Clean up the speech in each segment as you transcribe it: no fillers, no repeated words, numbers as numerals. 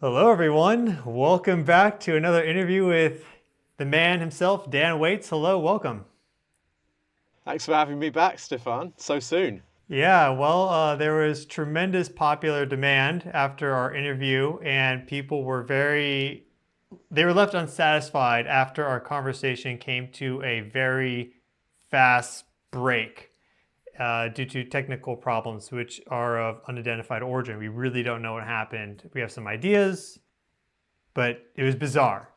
Hello, everyone. Welcome back to another interview with the man himself, Dan Waites. Hello, welcome. Thanks for having me back, Stefan, so soon. Yeah, well, there was tremendous popular demand after our interview, and people were they were left unsatisfied after our conversation came to a very fast break due to technical problems, which are of unidentified origin. We really don't know what happened. We have some ideas, but it was bizarre.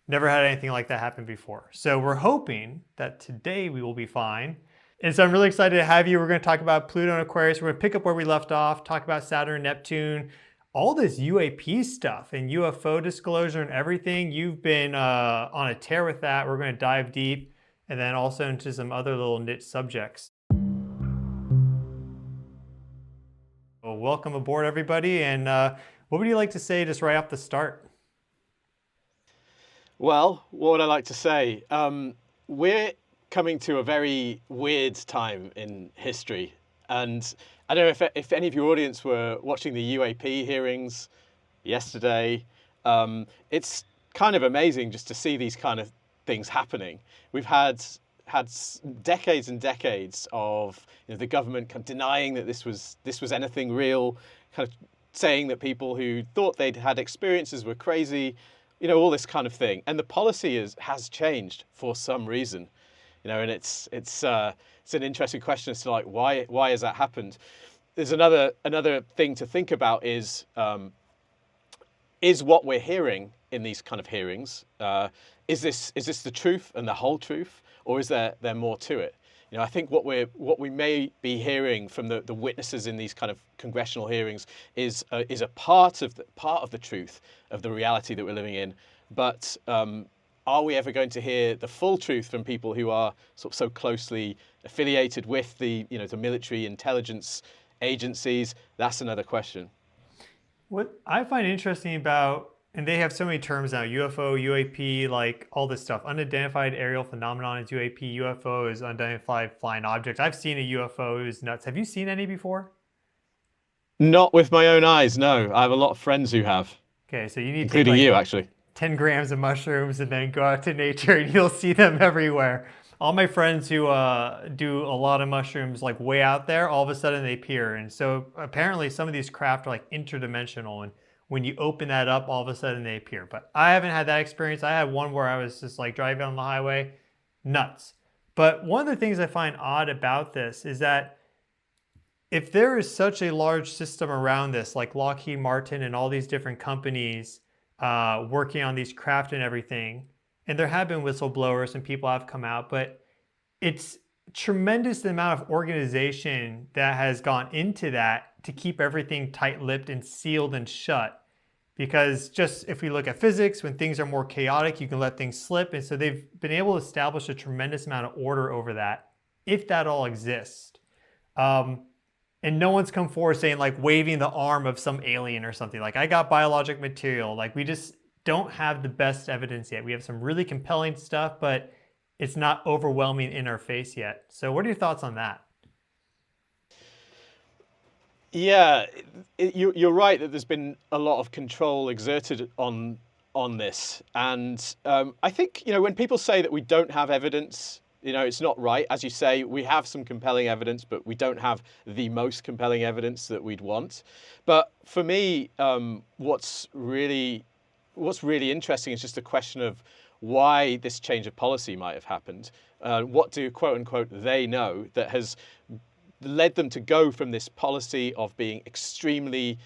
Never had anything like that happen before. So we're hoping that today we will be fine. And so I'm really excited to have you. We're going to talk about Pluto and Aquarius. We're going to pick up where we left off, talk about Saturn, Neptune, all this UAP stuff and UFO disclosure and everything. You've been on a tear with that. We're going to dive deep and then also into some other little niche subjects. Well, welcome aboard, everybody. And what would you like to say just right off the start? Well, what would I like to say? We're coming to a very weird time in history. And I don't know if any of your audience were watching the UAP hearings yesterday. It's kind of amazing just to see these kind of things happening. We've had decades and decades of the government kind of denying that this was anything real, kind of saying that people who thought they'd had experiences were crazy, all this kind of thing. And the policy has changed for some reason, and it's an interesting question as to like why has that happened. There's another thing to think about is what we're hearing in these kind of hearings. Is this the truth and the whole truth, or is there more to it? I think what we may be hearing from the witnesses in these kind of congressional hearings is a part of the truth of the reality that we're living in. But are we ever going to hear the full truth from people who are sort of so closely affiliated with the military intelligence agencies? That's another question. What I find interesting about, and they have so many terms now, UFO, UAP, like all this stuff. Unidentified aerial phenomenon is UAP. UFO is unidentified flying object. I've seen a UFO. It was nuts. Have you seen any before? Not with my own eyes, no. I have a lot of friends who have, Okay, so you need to take including you, like actually. 10 grams of mushrooms and then go out to nature and you'll see them everywhere. All my friends who do a lot of mushrooms like way out there, all of a sudden they appear. And so apparently some of these craft are like interdimensional, and when you open that up, all of a sudden they appear. But I haven't had that experience. I had one where I was just like driving on the highway, nuts. But one of the things I find odd about this is that if there is such a large system around this, like Lockheed Martin and all these different companies working on these craft and everything, and there have been whistleblowers and people have come out, but it's tremendous the amount of organization that has gone into that to keep everything tight-lipped and sealed and shut. Because just if we look at physics, when things are more chaotic, you can let things slip. And so they've been able to establish a tremendous amount of order over that, if that all exists. And no one's come forward saying like waving the arm of some alien or something. Like, I got biologic material. Like, we just don't have the best evidence yet. We have some really compelling stuff, but it's not overwhelming in our face yet. So what are your thoughts on that? Yeah, you're right that there's been a lot of control exerted on this, and I think when people say that we don't have evidence, it's not right. As you say, we have some compelling evidence, but we don't have the most compelling evidence that we'd want. But for me, what's really interesting is just the question of why this change of policy might have happened. What do, quote unquote, they know that has led them to go from this policy of being extremely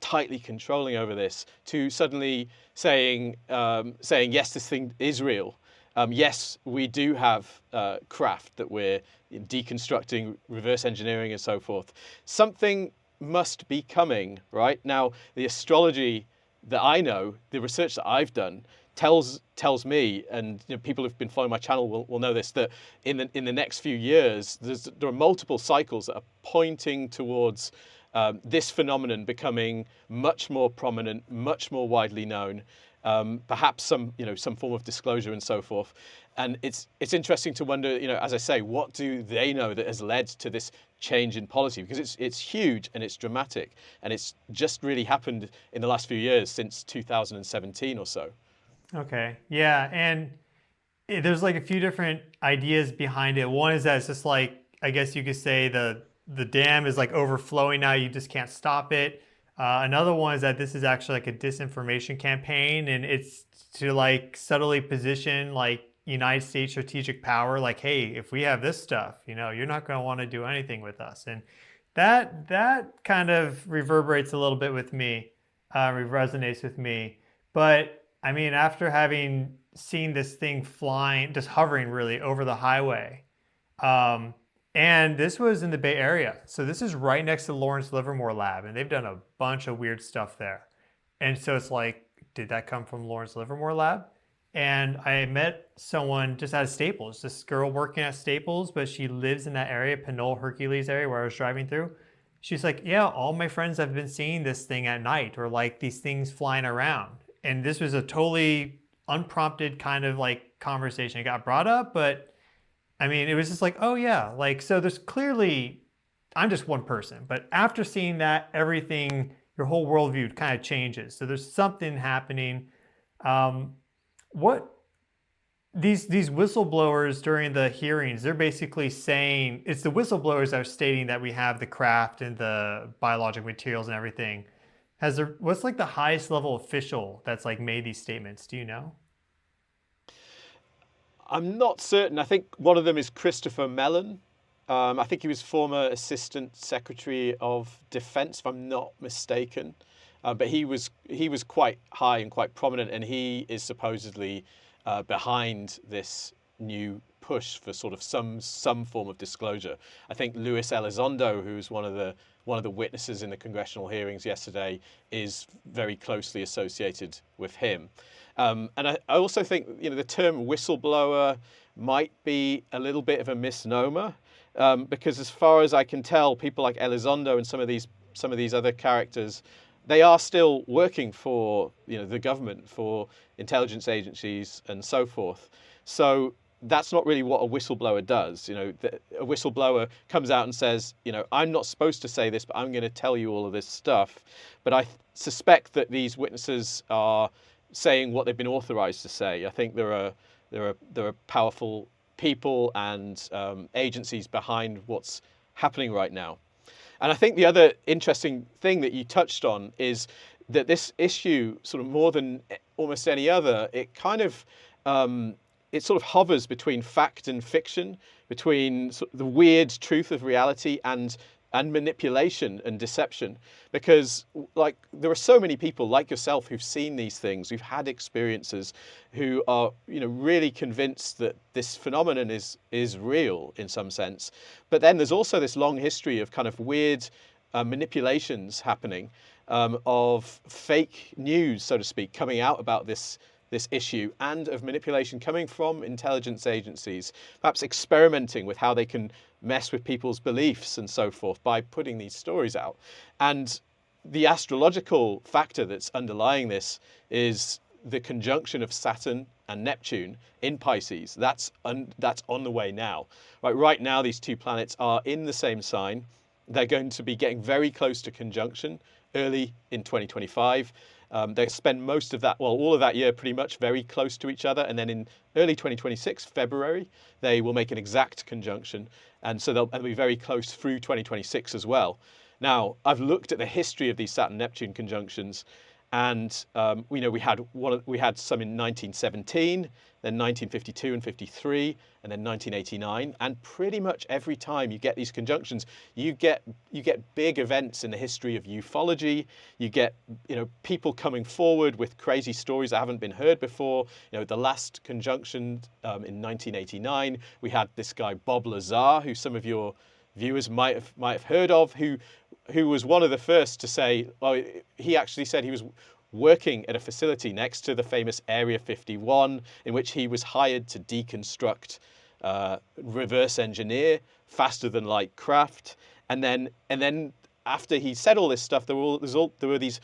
tightly controlling over this to suddenly saying, yes, this thing is real. Yes, we do have craft that we're deconstructing, reverse engineering and so forth. Something must be coming, right? Now, the astrology that I know, the research that I've done, tells me, and people who've been following my channel will know this, that in the next few years, there are multiple cycles that are pointing towards this phenomenon becoming much more prominent, much more widely known, perhaps some form of disclosure and so forth. And it's interesting to wonder, as I say, what do they know that has led to this change in policy? Because it's huge and it's dramatic, and it's just really happened in the last few years, since 2017 or so. Okay. Yeah. And there's like a few different ideas behind it. One is that it's just like, I guess you could say the dam is like overflowing now. You just can't stop it. Another one is that this is actually like a disinformation campaign, and it's to like subtly position like United States strategic power, like, hey, if we have this stuff, you're not going to want to do anything with us. And that kind of reverberates a little bit with me, resonates with me. But I mean, after having seen this thing flying, just hovering really over the highway, and this was in the Bay Area. So this is right next to the Lawrence Livermore Lab, and they've done a bunch of weird stuff there. And so it's like, did that come from Lawrence Livermore Lab? And I met someone just at Staples, this girl working at Staples, but she lives in that area, Pinole Hercules area where I was driving through. She's like, yeah, all my friends have been seeing this thing at night, or like these things flying around. And this was a totally unprompted kind of like conversation. It got brought up, but I mean, it was just like, oh yeah, like, so there's clearly, I'm just one person, but after seeing that, everything, your whole worldview kind of changes. So there's something happening. What these whistleblowers during the hearings, they're basically saying, it's the whistleblowers that are stating that we have the craft and the biological materials and everything. What's like the highest level official that's like made these statements? Do you know? I'm not certain. I think one of them is Christopher Mellon. I think he was former Assistant Secretary of Defense, if I'm not mistaken. But he was quite high and quite prominent, and he is supposedly behind this new push for sort of some form of disclosure. I think Luis Elizondo, who's one of the witnesses in the congressional hearings yesterday, is very closely associated with him. And I also think the term whistleblower might be a little bit of a misnomer, because as far as I can tell, people like Elizondo and some of these other characters, they are still working for the government, for intelligence agencies and so forth. So that's not really what a whistleblower does. A whistleblower comes out and says, I'm not supposed to say this, but I'm going to tell you all of this stuff. But I suspect that these witnesses are saying what they've been authorized to say. I think there are powerful people and agencies behind what's happening right now. And I think the other interesting thing that you touched on is that this issue, sort of more than almost any other, it sort of hovers between fact and fiction, between sort of the weird truth of reality and manipulation and deception. Because like there are so many people like yourself who've seen these things, who've had experiences, who are really convinced that this phenomenon is real in some sense. But then there's also this long history of kind of weird manipulations happening, of fake news, so to speak, coming out about this issue, and of manipulation coming from intelligence agencies, perhaps experimenting with how they can mess with people's beliefs and so forth by putting these stories out. And the astrological factor that's underlying this is the conjunction of Saturn and Neptune in Pisces. That's on the way now. Right now, these two planets are in the same sign. They're going to be getting very close to conjunction early in 2025. They spend most of that, all of that year pretty much very close to each other. And then in early 2026, February, they will make an exact conjunction. And so they'll be very close through 2026 as well. Now, I've looked at the history of these Saturn-Neptune conjunctions, and we had some in 1917, then 1952 and 53, and then 1989. And pretty much every time you get these conjunctions, you get big events in the history of ufology. You get people coming forward with crazy stories that haven't been heard before. The last conjunction in 1989, we had this guy Bob Lazar, who some of your viewers might have heard of, who was one of the first to say, he actually said he was working at a facility next to the famous Area 51, in which he was hired to deconstruct, reverse engineer faster than light craft. And then after he said all this stuff, there were these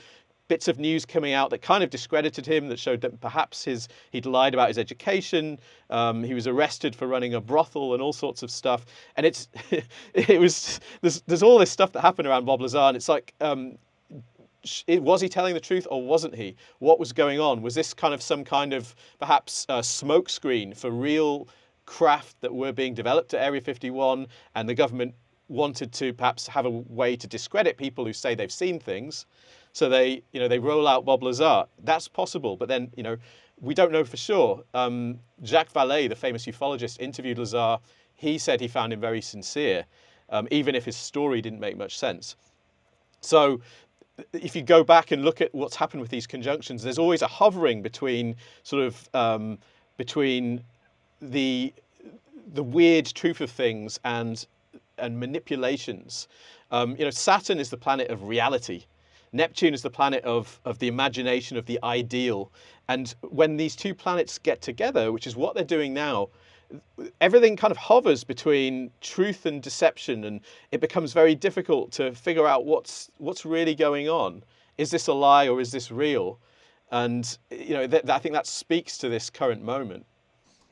bits of news coming out that kind of discredited him, that showed that perhaps he'd lied about his education. He was arrested for running a brothel and all sorts of stuff. And there's all this stuff that happened around Bob Lazar, and it's like, was he telling the truth or wasn't he? What was going on? Was this kind of some kind of perhaps smokescreen for real craft that were being developed at Area 51, and the government wanted to perhaps have a way to discredit people who say they've seen things? So they roll out Bob Lazar. That's possible, but then, we don't know for sure. Jacques Vallée, the famous ufologist, interviewed Lazar. He said he found him very sincere, even if his story didn't make much sense. So if you go back and look at what's happened with these conjunctions, there's always a hovering between between the weird truth of things and manipulations. Saturn is the planet of reality. Neptune is the planet of the imagination, of the ideal. And when these two planets get together, which is what they're doing now, everything kind of hovers between truth and deception, and it becomes very difficult to figure out what's really going on. Is this a lie or is this real? And I think that speaks to this current moment.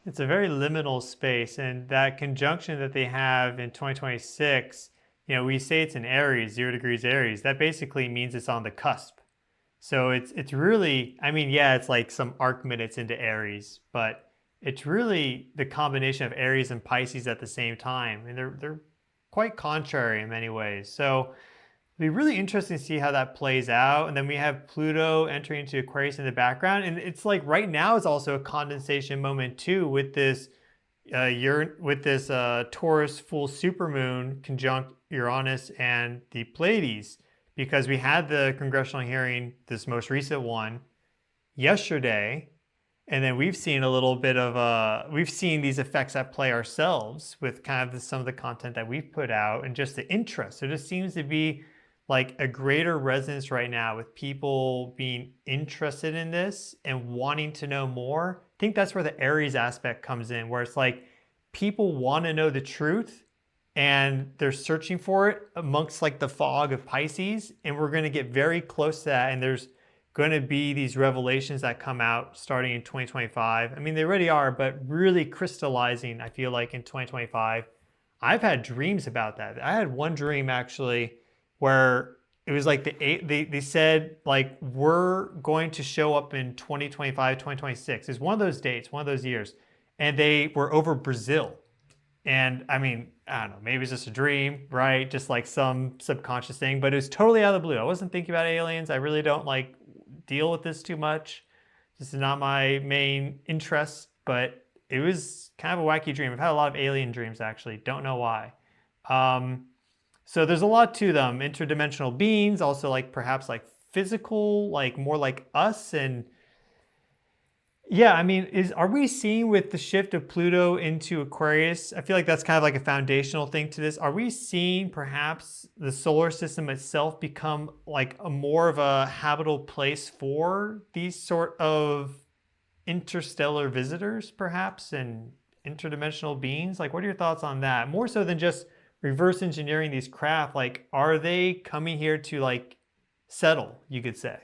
It's a very liminal space, and that conjunction that they have in 2026, we say it's in Aries, 0 degrees Aries. That basically means it's on the cusp. So it's really, it's like some arc minutes into Aries, but it's really the combination of Aries and Pisces at the same time, and they're quite contrary in many ways. So it'll be really interesting to see how that plays out. And then we have Pluto entering into Aquarius in the background, and it's like right now is also a condensation moment too, with this Taurus full supermoon conjunct Uranus and the Pleiades, because we had the congressional hearing, this most recent one, yesterday, and then we've seen a little bit of we've seen these effects at play ourselves with kind of some of the content that we've put out, and just the interest. There just seems to be like a greater resonance right now with people being interested in this and wanting to know more. I think that's where the Aries aspect comes in, where it's like people want to know the truth and they're searching for it amongst like the fog of Pisces, and we're going to get very close to that, and there's going to be these revelations that come out starting in 2025. They already are, but really crystallizing, I feel like, in 2025. I've had dreams about that. I had one dream actually where it was like they said like, we're going to show up in 2025, 2026. It's one of those dates, one of those years. And they were over Brazil. And I don't know, maybe it's just a dream, right? Just like some subconscious thing, but it was totally out of the blue. I wasn't thinking about aliens. I really don't like deal with this too much. This is not my main interest, but it was kind of a wacky dream. I've had a lot of alien dreams actually. Don't know why. So there's a lot to them. Interdimensional beings, also like perhaps like physical, like more like us. And yeah, are we seeing with the shift of Pluto into Aquarius? I feel like that's kind of like a foundational thing to this. Are we seeing perhaps the solar system itself become like a more of a habitable place for these sort of interstellar visitors, perhaps, and interdimensional beings? Like, what are your thoughts on that? More so than just reverse engineering these craft, like, are they coming here to like settle, you could say?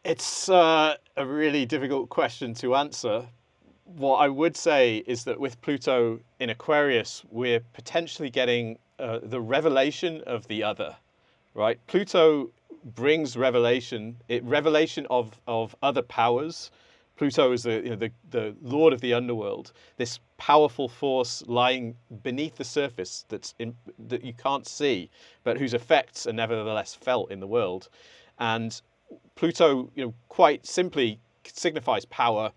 It's a really difficult question to answer. What I would say is that with Pluto in Aquarius, we're potentially getting the revelation of the other, right? Pluto brings revelation of other powers. Pluto is the lord of the underworld, this powerful force lying beneath the surface that you can't see, but whose effects are nevertheless felt in the world. And Pluto, quite simply signifies power.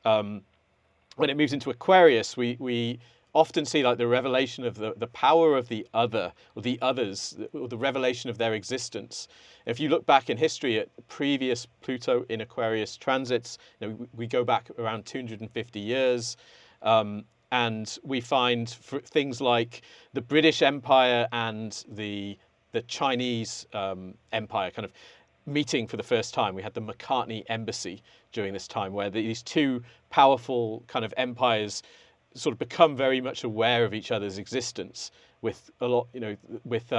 When it moves into Aquarius, we often see like the revelation of the power of the other, or the others, or the revelation of their existence. If you look back in history at previous Pluto in Aquarius transits, we go back around 250 years, and we find things like the British Empire and the Chinese Empire kind of meeting for the first time. We had the Macartney Embassy during this time, where these two powerful kind of empires sort of become very much aware of each other's existence. with a lot, with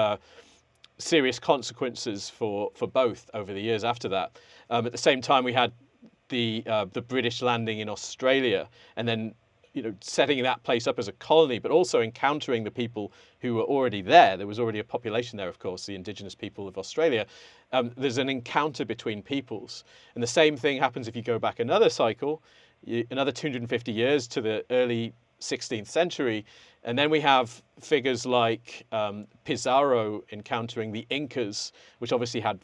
serious consequences for both over the years after that. At the same time, we had the British landing in Australia, and then setting that place up as a colony, but also encountering the people who were already there. There was already a population there, of course, the indigenous people of Australia. There's an encounter between peoples, and the same thing happens if you go back another cycle, another 250 years to the early 16th century, and then we have figures like Pizarro encountering the Incas, which obviously had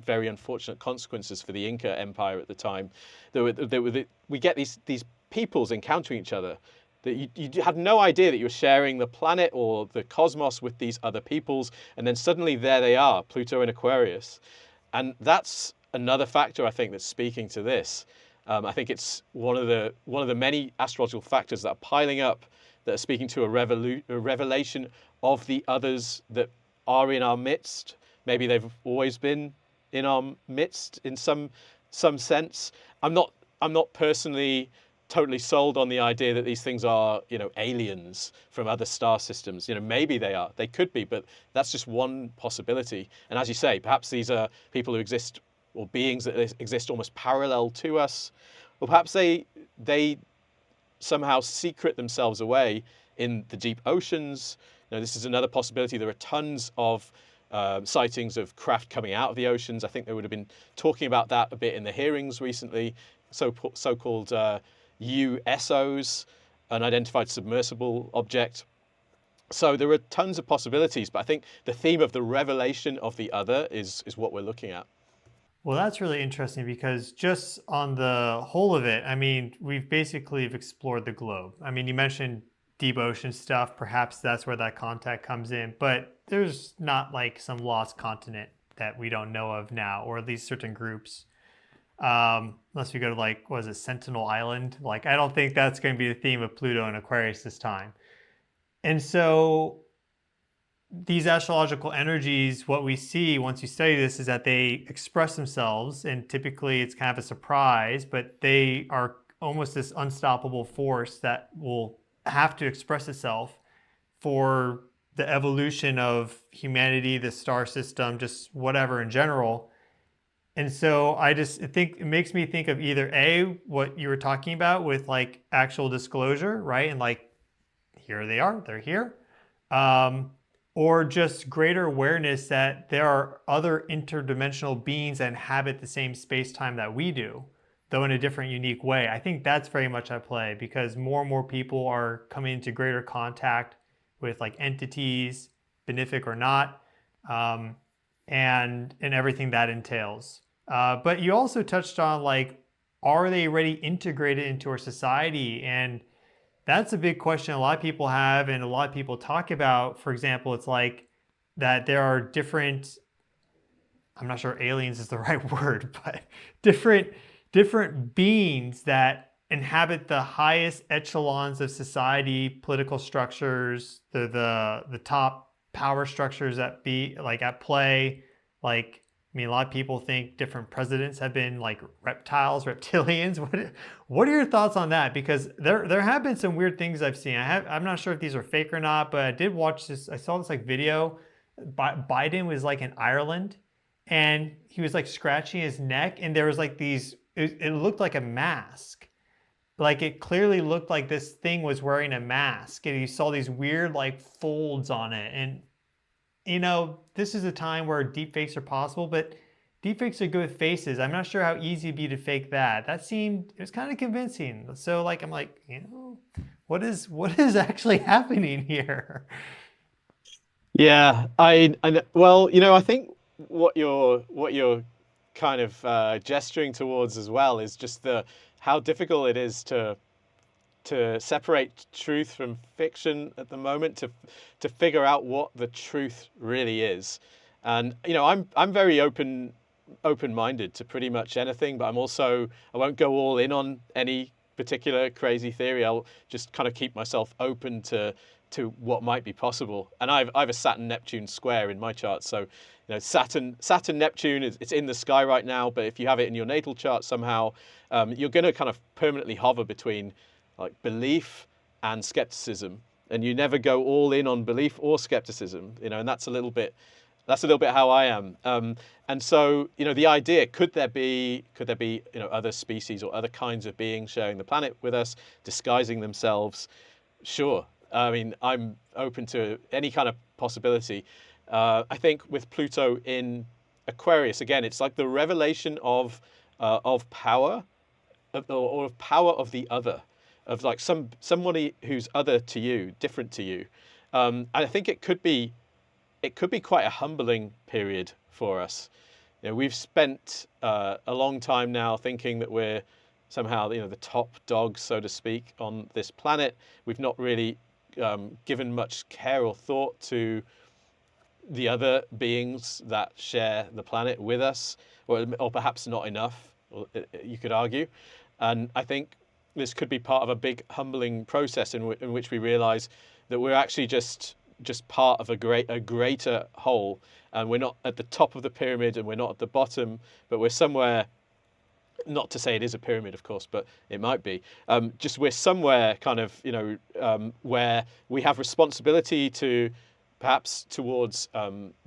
very unfortunate consequences for the Inca Empire at the time. We get these peoples encountering each other that you had no idea that you were sharing the planet or the cosmos with these other peoples, and then suddenly there they are, Pluto and Aquarius. And that's another factor, I think, that's speaking to this. I think it's one of the many astrological factors that are piling up that are speaking to a revelation of the others that are in our midst. Maybe they've always been in our midst in some sense. I'm not personally totally sold on the idea that these things are, aliens from other star systems. Maybe they are, they could be, but that's just one possibility. And as you say, perhaps these are people who exist, or beings that exist almost parallel to us, or perhaps they somehow secret themselves away in the deep oceans. This is another possibility. There are tons of sightings of craft coming out of the oceans. I think they would have been talking about that a bit in the hearings recently. So-called USOs, unidentified submersible object. So there are tons of possibilities, but I think the theme of the revelation of the other is what we're looking at. Well, that's really interesting because just on the whole of it, I mean, we've basically explored the globe. I mean, you mentioned deep ocean stuff. Perhaps that's where that contact comes in, but there's not like some lost continent that we don't know of now, or at least certain groups. Unless we go to like, what is it, Sentinel Island? Like, I don't think that's going to be the theme of Pluto and Aquarius this time. And so these astrological energies, what we see once you study this is that they express themselves, and typically it's kind of a surprise, but they are almost this unstoppable force that will have to express itself for the evolution of humanity, the star system, just whatever in general. And so I just think it makes me think of either A, what you were talking about with like actual disclosure, right? And like, here they are, they're here. Or just greater awareness that there are other interdimensional beings that inhabit the same space-time that we do, though in a different, unique way. I think that's very much at play because more and more people are coming into greater contact with like entities, benefic or not, and everything that entails. But you also touched on like, are they already integrated into our society? And that's a big question a lot of people have and a lot of people talk about. For example, it's like that there are different, I'm not sure aliens is the right word, but different beings that inhabit the highest echelons of society, political structures, the top power structures that be like at play. Like, I mean, a lot of people think different presidents have been like reptiles, reptilians. What are your thoughts on that? Because there have been some weird things I've seen. I'm not sure if these are fake or not, but I did watch this. I saw this like video. Biden was like in Ireland, and he was like scratching his neck, and there was like these. It looked like a mask. Like it clearly looked like this thing was wearing a mask, and you saw these weird like folds on it, and this is a time where deepfakes are possible, but deepfakes are good with faces. I'm not sure how easy it'd be to fake that. It was kind of convincing. So like, I'm like, what is actually happening here? Yeah, well, I think what you're kind of gesturing towards as well is just how difficult it is to separate truth from fiction at the moment, to figure out what the truth really is. And I'm very open-minded to pretty much anything, but I won't go all in on any particular crazy theory. I'll just kind of keep myself open to what might be possible. And I've a Saturn-Neptune square in my chart, so Saturn-Neptune it's in the sky right now, but if you have it in your natal chart somehow, you're going to kind of permanently hover between like belief and skepticism. and you never go all in on belief or skepticism. And that's a little bit how I am. And so, the idea, could there be other species or other kinds of beings sharing the planet with us, disguising themselves? Sure. I mean, I'm open to any kind of possibility. I think with Pluto in Aquarius, again, it's like the revelation of power, or of power of the other, of like somebody who's other to you, different to you. I think it could be quite a humbling period for us. We've spent a long time now thinking that we're somehow, the top dog, so to speak, on this planet. We've not really given much care or thought to the other beings that share the planet with us, or perhaps not enough, you could argue. And I think this could be part of a big humbling process in which we realize that we're actually just part of a greater whole, and we're not at the top of the pyramid and we're not at the bottom, but we're somewhere. Not to say it is a pyramid, of course, but it might be. Just we're somewhere kind of, where we have responsibility to, perhaps towards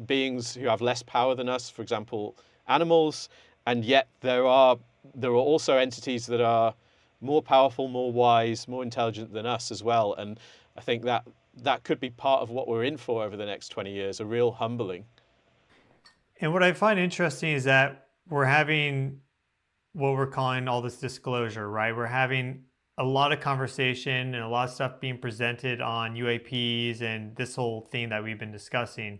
beings who have less power than us, for example, animals, and yet there are also entities that are more powerful, more wise, more intelligent than us as well. And I think that could be part of what we're in for over the next 20 years, a real humbling. And what I find interesting is that we're having what we're calling all this disclosure, right? We're having a lot of conversation and a lot of stuff being presented on UAPs and this whole thing that we've been discussing.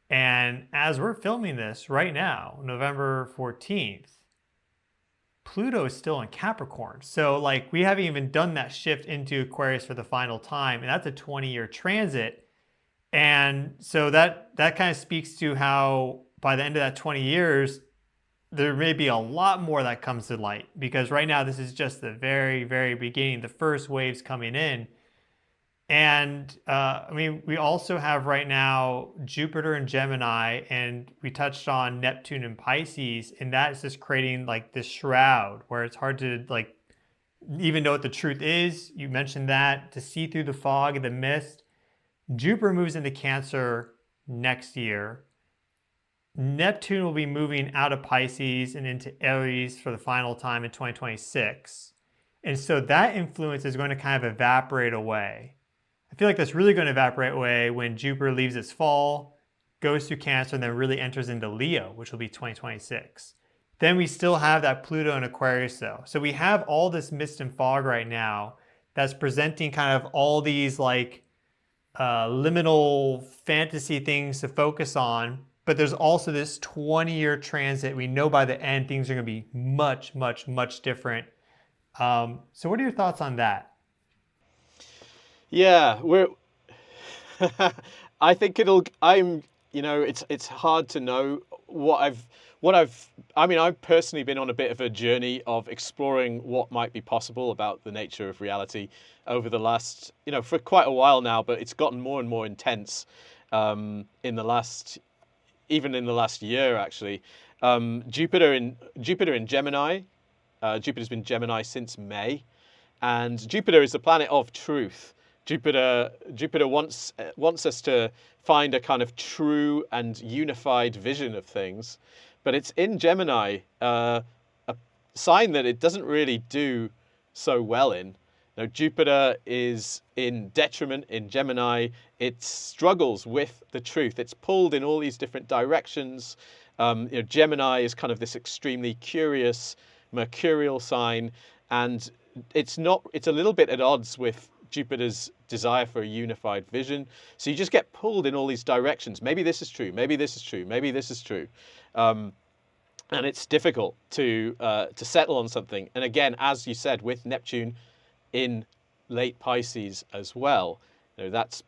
And as we're filming this right now, November 14th, Pluto is still in Capricorn. So like we haven't even done that shift into Aquarius for the final time. And that's a 20-year transit. And so that kind of speaks to how by the end of that 20 years, there may be a lot more that comes to light, because right now this is just the very, very beginning, the first waves coming in. And I mean, we also have right now Jupiter in Gemini, and we touched on Neptune in Pisces, and that's just creating like this shroud where it's hard to like even know what the truth is. You mentioned that, to see through the fog and the mist. Jupiter moves into Cancer next year. Neptune will be moving out of Pisces and into Aries for the final time in 2026. And so that influence is going to kind of evaporate away. I feel like that's really going to evaporate away when Jupiter leaves its fall, goes through Cancer, and then really enters into Leo, which will be 2026. Then we still have that Pluto in Aquarius though. So we have all this mist and fog right now that's presenting kind of all these like liminal fantasy things to focus on. But there's also this 20-year transit. We know by the end things are going to be much, much, much different. So what are your thoughts on that? Yeah, I think it's hard to know I've personally been on a bit of a journey of exploring what might be possible about the nature of reality over the last, for quite a while now, but it's gotten more and more intense even in the last year, actually. Jupiter in Gemini. Jupiter's been Gemini since May, and Jupiter is the planet of truth. Jupiter wants us to find a kind of true and unified vision of things, but it's in Gemini, a sign that it doesn't really do so well in. Now, Jupiter is in detriment in Gemini. It struggles with the truth. It's pulled in all these different directions. Gemini is kind of this extremely curious, mercurial sign, and it's a little bit at odds with Jupiter's desire for a unified vision. So you just get pulled in all these directions. Maybe this is true. Maybe this is true. Maybe this is true. And it's difficult to settle on something. And again, as you said, with Neptune in late Pisces as well, that's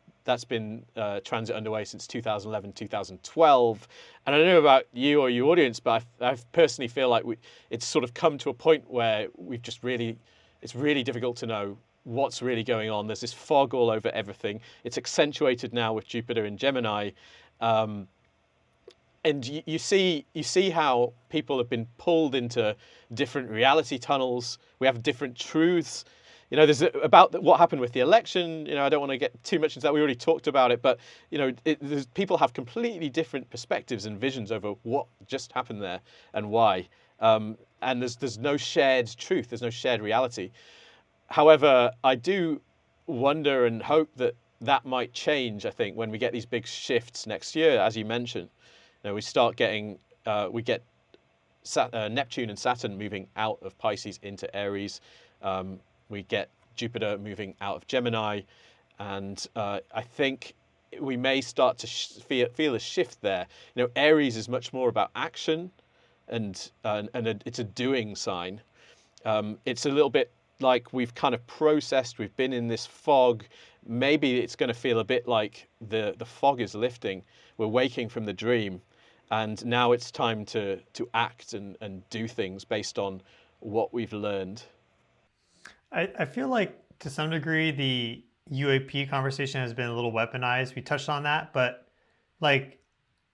been transit underway since 2011, 2012. And I don't know about you or your audience, but I personally feel like it's sort of come to a point where it's really difficult to know what's really going on. There's this fog all over everything. It's accentuated now with Jupiter in Gemini. And you see how people have been pulled into different reality tunnels. We have different truths. There's about what happened with the election. I don't want to get too much into that. We already talked about it, but people have completely different perspectives and visions over what just happened there and why. And there's no shared truth. There's no shared reality. However, I do wonder and hope that might change. I think when we get these big shifts next year, as you mentioned, we start getting we get Neptune and Saturn moving out of Pisces into Aries. We get Jupiter moving out of Gemini, and I think we may start to feel a shift there. Aries is much more about action, and it's a doing sign. It's a little bit like we've kind of processed. We've been in this fog. Maybe it's going to feel a bit like the fog is lifting. We're waking from the dream, and now it's time to act and do things based on what we've learned. I feel like to some degree the UAP conversation has been a little weaponized. We touched on that, but like,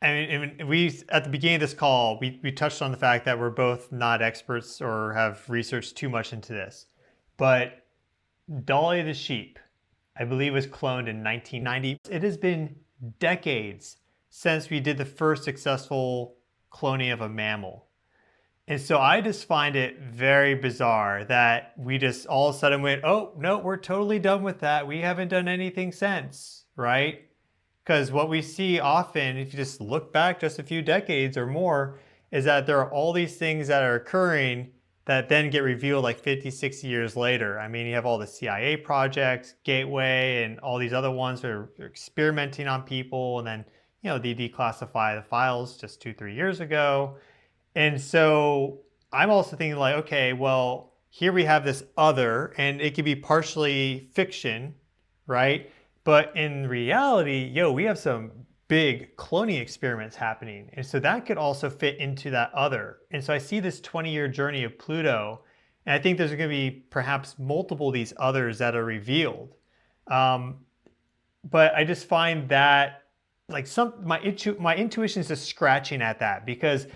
I mean, we at the beginning of this call, we touched on the fact that we're both not experts or have researched too much into this. But Dolly the sheep, I believe, was cloned in 1990. It has been decades since we did the first successful cloning of a mammal. And so I just find it very bizarre that we just all of a sudden went, oh, no, we're totally done with that. We haven't done anything since, right? Because what we see often, if you just look back just a few decades or more, is that there are all these things that are occurring that then get revealed like 50, 60 years later. I mean, you have all the CIA projects, Gateway, and all these other ones that are experimenting on people. And then, they declassify the files just 2-3 years ago. And so I'm also thinking like, okay, well, here we have this other, and it could be partially fiction, right? But in reality, we have some big cloning experiments happening. And so that could also fit into that other. And so I see this 20-year journey of Pluto, and I think there's going to be perhaps multiple of these others that are revealed. But I just find that like my intuition is just scratching at that, because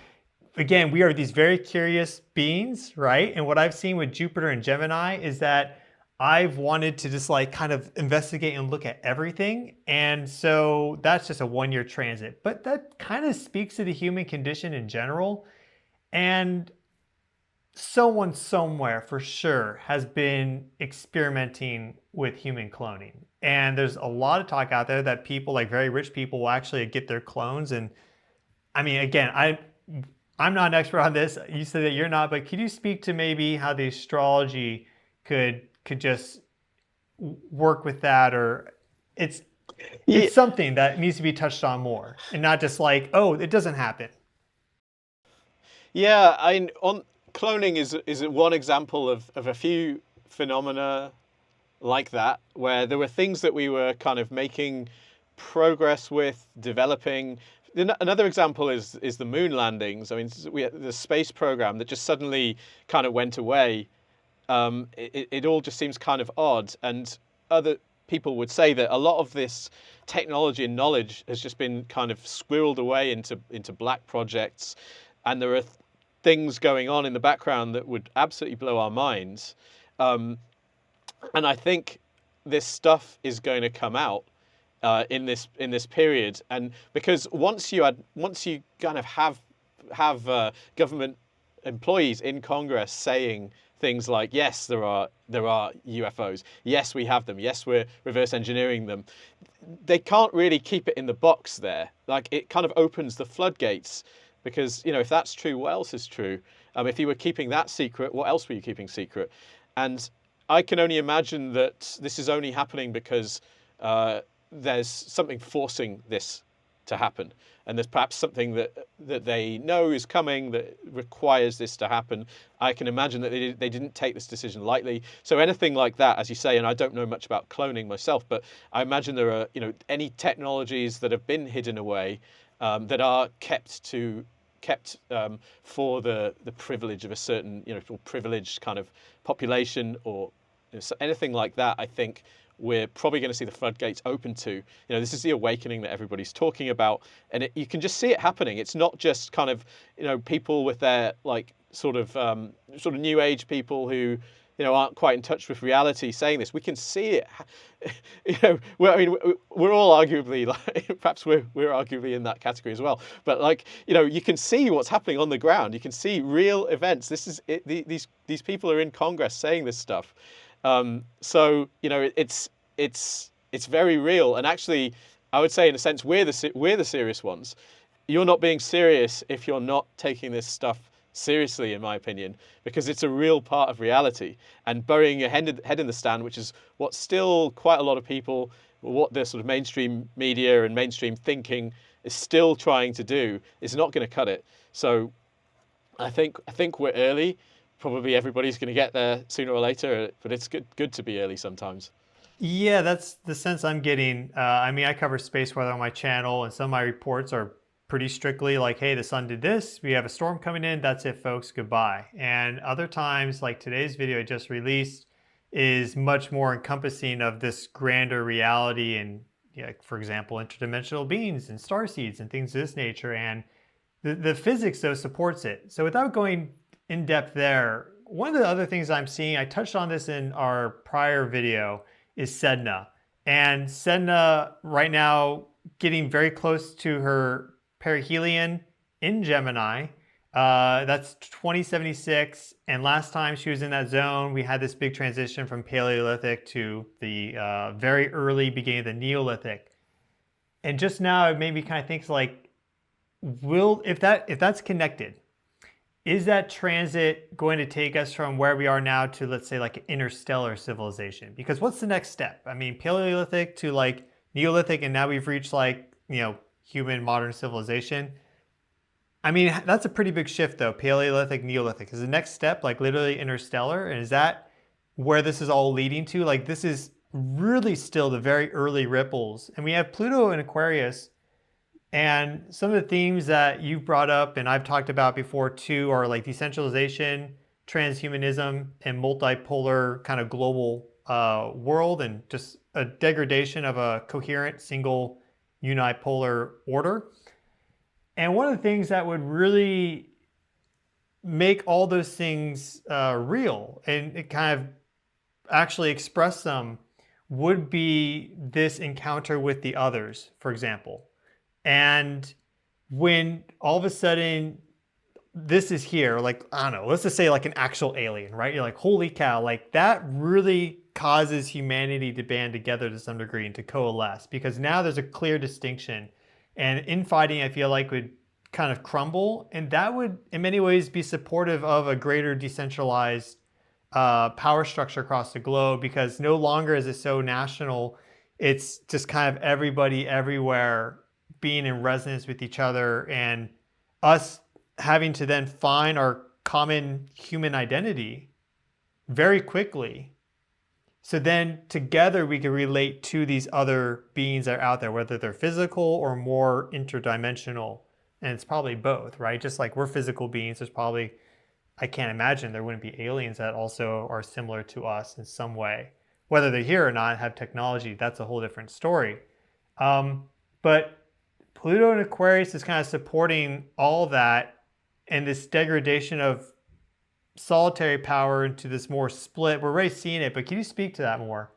again, we are these very curious beings, right? And what I've seen with Jupiter and Gemini is that I've wanted to just like kind of investigate and look at everything. And so that's just a 1-year transit. But that kind of speaks to the human condition in general. And someone somewhere for sure has been experimenting with human cloning. And there's a lot of talk out there that people, like very rich people, will actually get their clones. And I mean, again, I'm not an expert on this. You said that you're not, but could you speak to maybe how the astrology could just work with that, or it's something that needs to be touched on more, and not just like, oh, it doesn't happen. Yeah, cloning is one example of a few phenomena like that, where there were things that we were kind of making progress with, developing. Another example is the moon landings. I mean, the space program that just suddenly kind of went away. It all just seems kind of odd. And other people would say that a lot of this technology and knowledge has just been kind of squirreled away into black projects. And there are things going on in the background that would absolutely blow our minds. And I think this stuff is going to come out in this period, and because once you kind of have government employees in Congress saying things like, yes, there are UFOs, yes, we have them, yes, we're reverse engineering them, they can't really keep it in the box there. Like, it kind of opens the floodgates, because if that's true, what else is true? If you were keeping that secret, what else were you keeping secret? And I can only imagine that this is only happening because there's something forcing this to happen, and there's perhaps something that they know is coming that requires this to happen. I can imagine that they didn't take this decision lightly. So anything like that, as you say, and I don't know much about cloning myself, but I imagine there are any technologies that have been hidden away that are kept for the privilege of a certain privileged kind of population, or so anything like that. I think we're probably going to see the floodgates open to. This is the awakening that everybody's talking about, and you can just see it happening. It's not just kind of people with their like sort of new age people who aren't quite in touch with reality saying this. We can see it. We're all arguably, like, perhaps we're arguably in that category as well. But, like, you can see what's happening on the ground. You can see real events. This is it, these people are in Congress saying this stuff. So it's very real. And actually, I would say, in a sense, we're the serious ones. You're not being serious if you're not taking this stuff seriously, in my opinion, because it's a real part of reality. And burying your head in the sand, which is what still quite a lot of people, what the sort of mainstream media and mainstream thinking is still trying to do, is not going to cut it. So I think we're early. Probably everybody's going to get there sooner or later, but it's good to be early sometimes. Yeah, that's the sense I'm getting. I mean, I cover space weather on my channel, and some of my reports are pretty strictly like, hey, the sun did this, we have a storm coming in, that's it, folks, goodbye. And other times, like today's video I just released, is much more encompassing of this grander reality and, for example, interdimensional beings and star seeds and things of this nature. And the physics, though, supports it. So without going in depth there, one of the other things I'm seeing, I touched on this in our prior video, is Sedna. And Sedna right now getting very close to her perihelion in Gemini. That's 2076. And last time she was in that zone, we had this big transition from Paleolithic to the very early beginning of the Neolithic. And just now it made me kind of think, like, if that's connected, is that transit going to take us from where we are now to, let's say, like an interstellar civilization? Because what's the next step? I mean, Paleolithic to like Neolithic, and now we've reached like, human modern civilization. I mean, that's a pretty big shift though. Paleolithic, Neolithic. Is the next step like literally interstellar? And is that where this is all leading to? Like, this is really still the very early ripples. And we have Pluto in Aquarius. And some of the themes that you've brought up and I've talked about before too are like decentralization, transhumanism, and multipolar kind of global world, and just a degradation of a coherent single unipolar order. And one of the things that would really make all those things real and it kind of actually express them would be this encounter with the others, for example. And when all of a sudden this is here, like, I don't know, let's just say like an actual alien, right? You're like, holy cow, like that really causes humanity to band together to some degree and to coalesce, because now there's a clear distinction. And infighting, I feel like, would kind of crumble. And that would in many ways be supportive of a greater decentralized power structure across the globe, because no longer is it so national. It's just kind of everybody everywhere being in resonance with each other, and us having to then find our common human identity very quickly. So then together we can relate to these other beings that are out there, whether they're physical or more interdimensional. And it's probably both, right? Just like we're physical beings, there's probably, I can't imagine there wouldn't be aliens that also are similar to us in some way. Whether they're here or not, have technology, that's a whole different story. But Pluto and Aquarius is kind of supporting all that, and this degradation of solitary power into this more split. We're already seeing it, but can you speak to that more?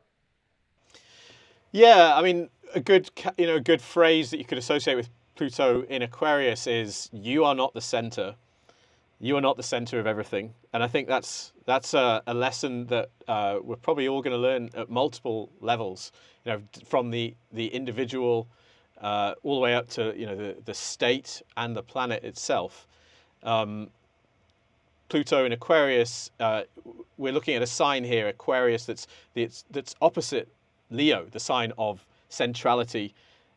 Yeah, I mean, a good phrase that you could associate with Pluto in Aquarius is, "You are not the center. You are not the center of everything." And I think that's a lesson that we're probably all going to learn at multiple levels. From the individual all the way up to the state and the planet itself. Pluto in Aquarius, we're looking at a sign here, Aquarius, that's opposite Leo, the sign of centrality,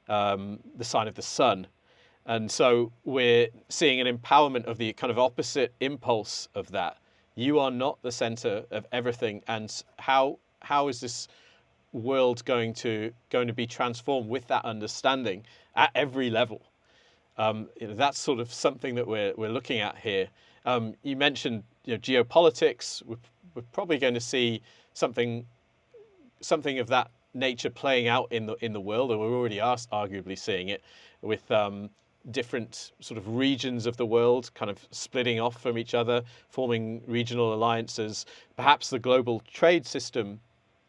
the sign of the sun. And so we're seeing an empowerment of the kind of opposite impulse of that. You are not the center of everything. And how is this world going to be transformed with that understanding at every level? That's sort of something that we're looking at here. You mentioned geopolitics. We're probably going to see something of that nature playing out in the world, and we're already arguably seeing it with different sort of regions of the world kind of splitting off from each other, forming regional alliances. Perhaps the global trade system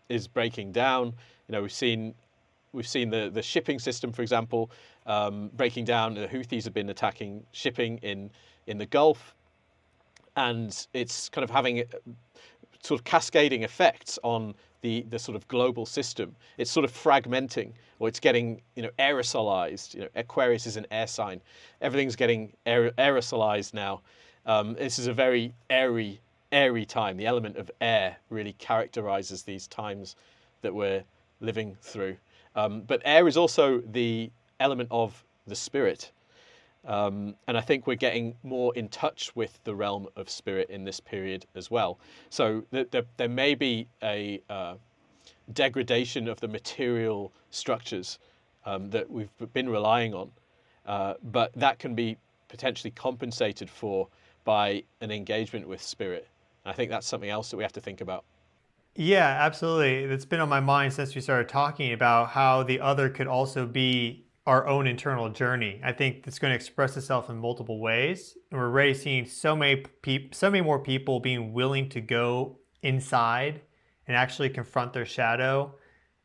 is breaking down. We've seen the shipping system, for example, breaking down. The Houthis have been attacking shipping in the Gulf, and it's kind of having sort of cascading effects on the sort of global system. It's sort of fragmenting, or it's getting aerosolized. Aquarius is an air sign. Everything's getting aerosolized now. This is a very airy time. The element of air really characterizes these times that we're living through. But air is also the element of the spirit. And I think we're getting more in touch with the realm of spirit in this period as well. So there may be a degradation of the material structures that we've been relying on, but that can be potentially compensated for by an engagement with spirit. And I think that's something else that we have to think about. Yeah, absolutely. It's been on my mind since we started talking about how the other could also be our own internal journey. I think it's going to express itself in multiple ways. And we're already seeing so many more people being willing to go inside and actually confront their shadow.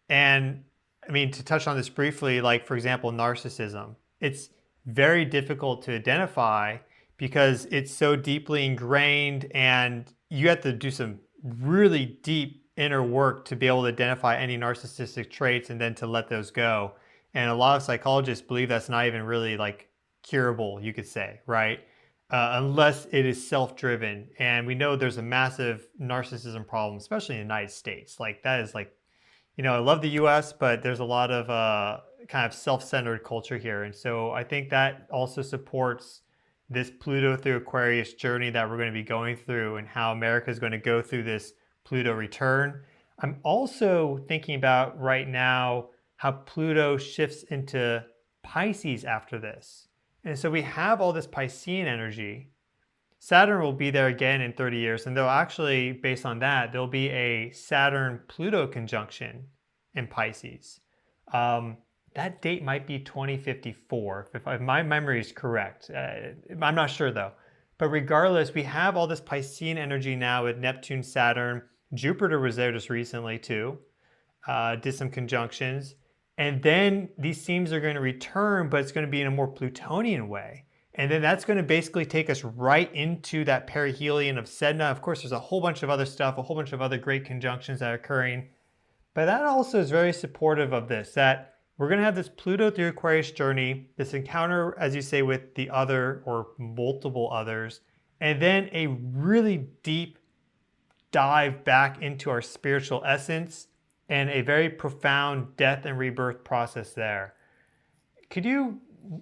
And I mean, to touch on this briefly, like for example, narcissism. It's very difficult to identify because it's so deeply ingrained, and you have to do some really deep inner work to be able to identify any narcissistic traits and then to let those go. And a lot of psychologists believe that's not even really like curable, you could say, right? Unless it is self-driven. And we know there's a massive narcissism problem, especially in the United States. Like that is like, I love the US, but there's a lot of kind of self-centered culture here. And so I think that also supports this Pluto through Aquarius journey that we're going to be going through, and how America is going to go through this Pluto return. I'm also thinking about right now how Pluto shifts into Pisces after this. And so we have all this Piscean energy. Saturn will be there again in 30 years. And they'll actually, based on that, there'll be a Saturn-Pluto conjunction in Pisces. That date might be 2054, if my memory is correct. I'm not sure though. But regardless, we have all this Piscean energy now with Neptune, Saturn. Jupiter was there just recently too. Did some conjunctions. And then these themes are going to return, but it's going to be in a more Plutonian way. And then that's going to basically take us right into that perihelion of Sedna. Of course, there's a whole bunch of other stuff, a whole bunch of other great conjunctions that are occurring. But that also is very supportive of this, that we're going to have this Pluto through Aquarius journey, this encounter, as you say, with the other or multiple others, and then a really deep dive back into our spiritual essence and a very profound death and rebirth process there.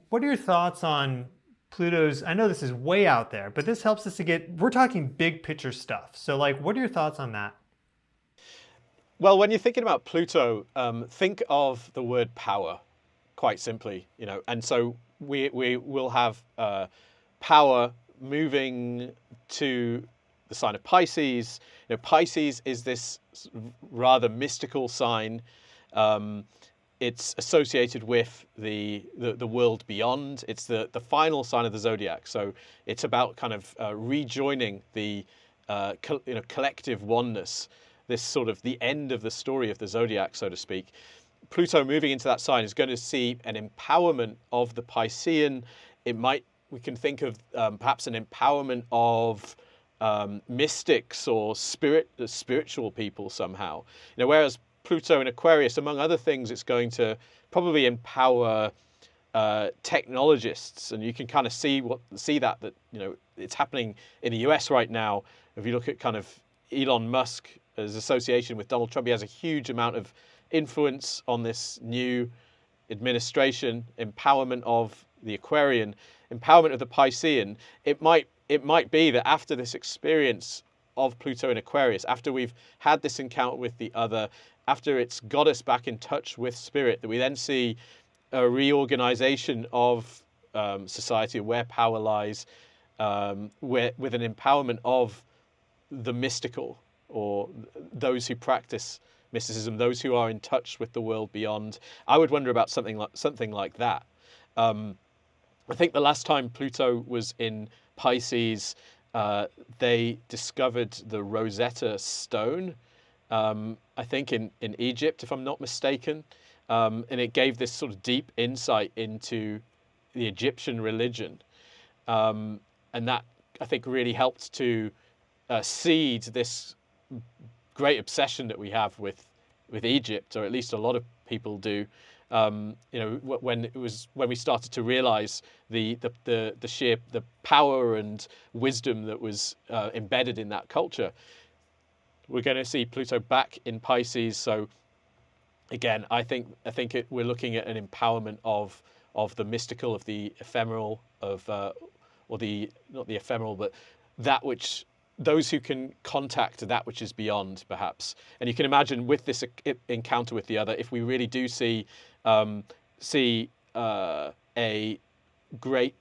What are your thoughts on Pluto's, I know this is way out there, but this helps us to we're talking big picture stuff. So like, what are your thoughts on that? Well, when you're thinking about Pluto, think of the word power, quite simply, and so we will have power moving to the sign of Pisces. Pisces is this rather mystical sign. It's associated with the world beyond. It's the final sign of the zodiac. So it's about kind of rejoining the collective oneness. This sort of the end of the story of the zodiac, so to speak. Pluto moving into that sign is going to see an empowerment of the Piscean. We can think of perhaps an empowerment of mystics or spiritual people somehow. Whereas Pluto in Aquarius, among other things, it's going to probably empower technologists, and you can kind of see that it's happening in the US right now. If you look at kind of Elon Musk, his association with Donald Trump, he has a huge amount of influence on this new administration. Empowerment of the Aquarian, empowerment of the Piscean. It might be that after this experience of Pluto in Aquarius, after we've had this encounter with the other, after it's got us back in touch with spirit, that we then see a reorganization of society, where power lies, with an empowerment of the mystical, or those who practice mysticism, those who are in touch with the world beyond. I would wonder about something like that. I think the last time Pluto was in Pisces, they discovered the Rosetta Stone, I think in Egypt, if I'm not mistaken. And it gave this sort of deep insight into the Egyptian religion. And that, I think, really helped to seed this great obsession that we have with Egypt, or at least a lot of people do. When we started to realize the sheer the power and wisdom that was embedded in that culture. We're going to see Pluto back in Pisces. So again, I think we're looking at an empowerment of the mystical, of the ephemeral, or the not the ephemeral, but that which those who can contact that which is beyond, perhaps. And you can imagine with this encounter with the other, if we really do see a great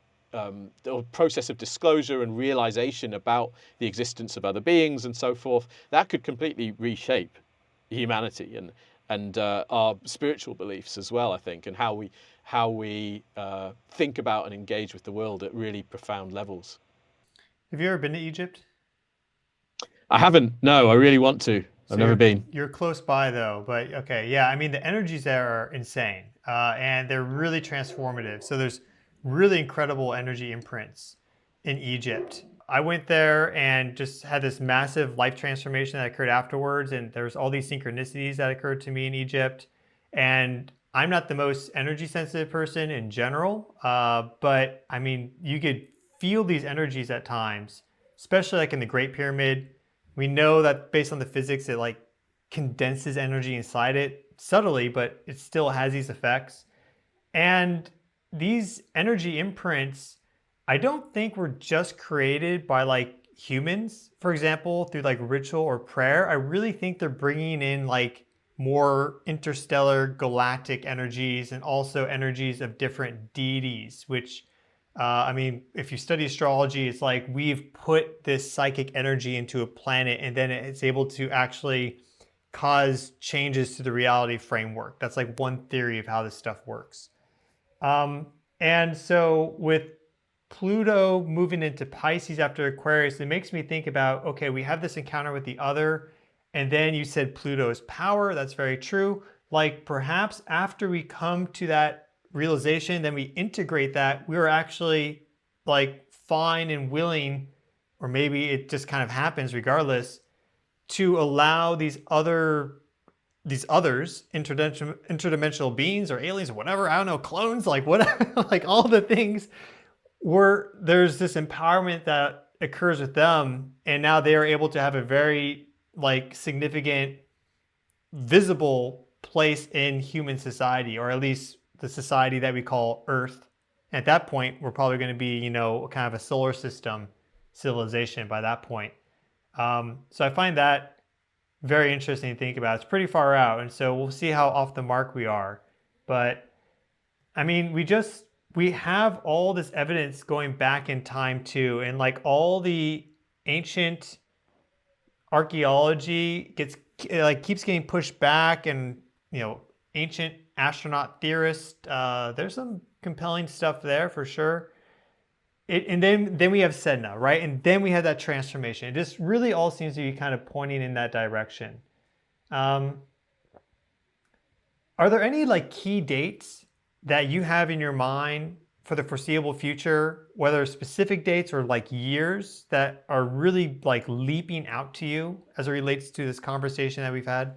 process of disclosure and realization about the existence of other beings and so forth, that could completely reshape humanity and our spiritual beliefs as well, I think, and how we think about and engage with the world at really profound levels. Have you ever been to Egypt? I haven't. No, I really want to. I've So never been. you're close by though, but okay, yeah. I mean, the energies there are insane, and they're really transformative. So there's really incredible energy imprints in Egypt. I went there and just had this massive life transformation that occurred afterwards, and there's all these synchronicities that occurred to me in Egypt. And I'm not the most energy sensitive person in general, but I mean, you could feel these energies at times, especially like in the Great Pyramid. We know that based on the physics, it like condenses energy inside it subtly, but it still has these effects. And these energy imprints, I don't think were just created by like humans, for example, through like ritual or prayer. I really think they're bringing in like more interstellar galactic energies and also energies of different deities, which I mean, if you study astrology, it's like we've put this psychic energy into a planet and then it's able to actually cause changes to the reality framework. That's like one theory of how this stuff works. And so with Pluto moving into Pisces after Aquarius, it makes me think about, okay, we have this encounter with the other, and then you said Pluto's power. That's very true. Like perhaps after we come to that realization, then we integrate that, we were actually like fine and willing, or maybe it just kind of happens regardless, to allow these others, interdimensional beings or aliens or whatever, I don't know, clones, like whatever, like all the things, where there's this empowerment that occurs with them, and now they are able to have a very like significant, visible place in human society, or at least the society that we call Earth. At that point, we're probably going to be, you know, kind of a solar system civilization by that point. So I find that very interesting to think about. It's pretty far out, and so we'll see how off the mark we are. But I mean, we have all this evidence going back in time too, and like all the ancient archaeology keeps getting pushed back, and you know, ancient astronaut theorists, there's some compelling stuff there for sure. And then we have Sedna, right? And then we have that transformation. It just really all seems to be kind of pointing in that direction. Are there any like key dates that you have in your mind for the foreseeable future, whether specific dates or like years that are really like leaping out to you as it relates to this conversation that we've had?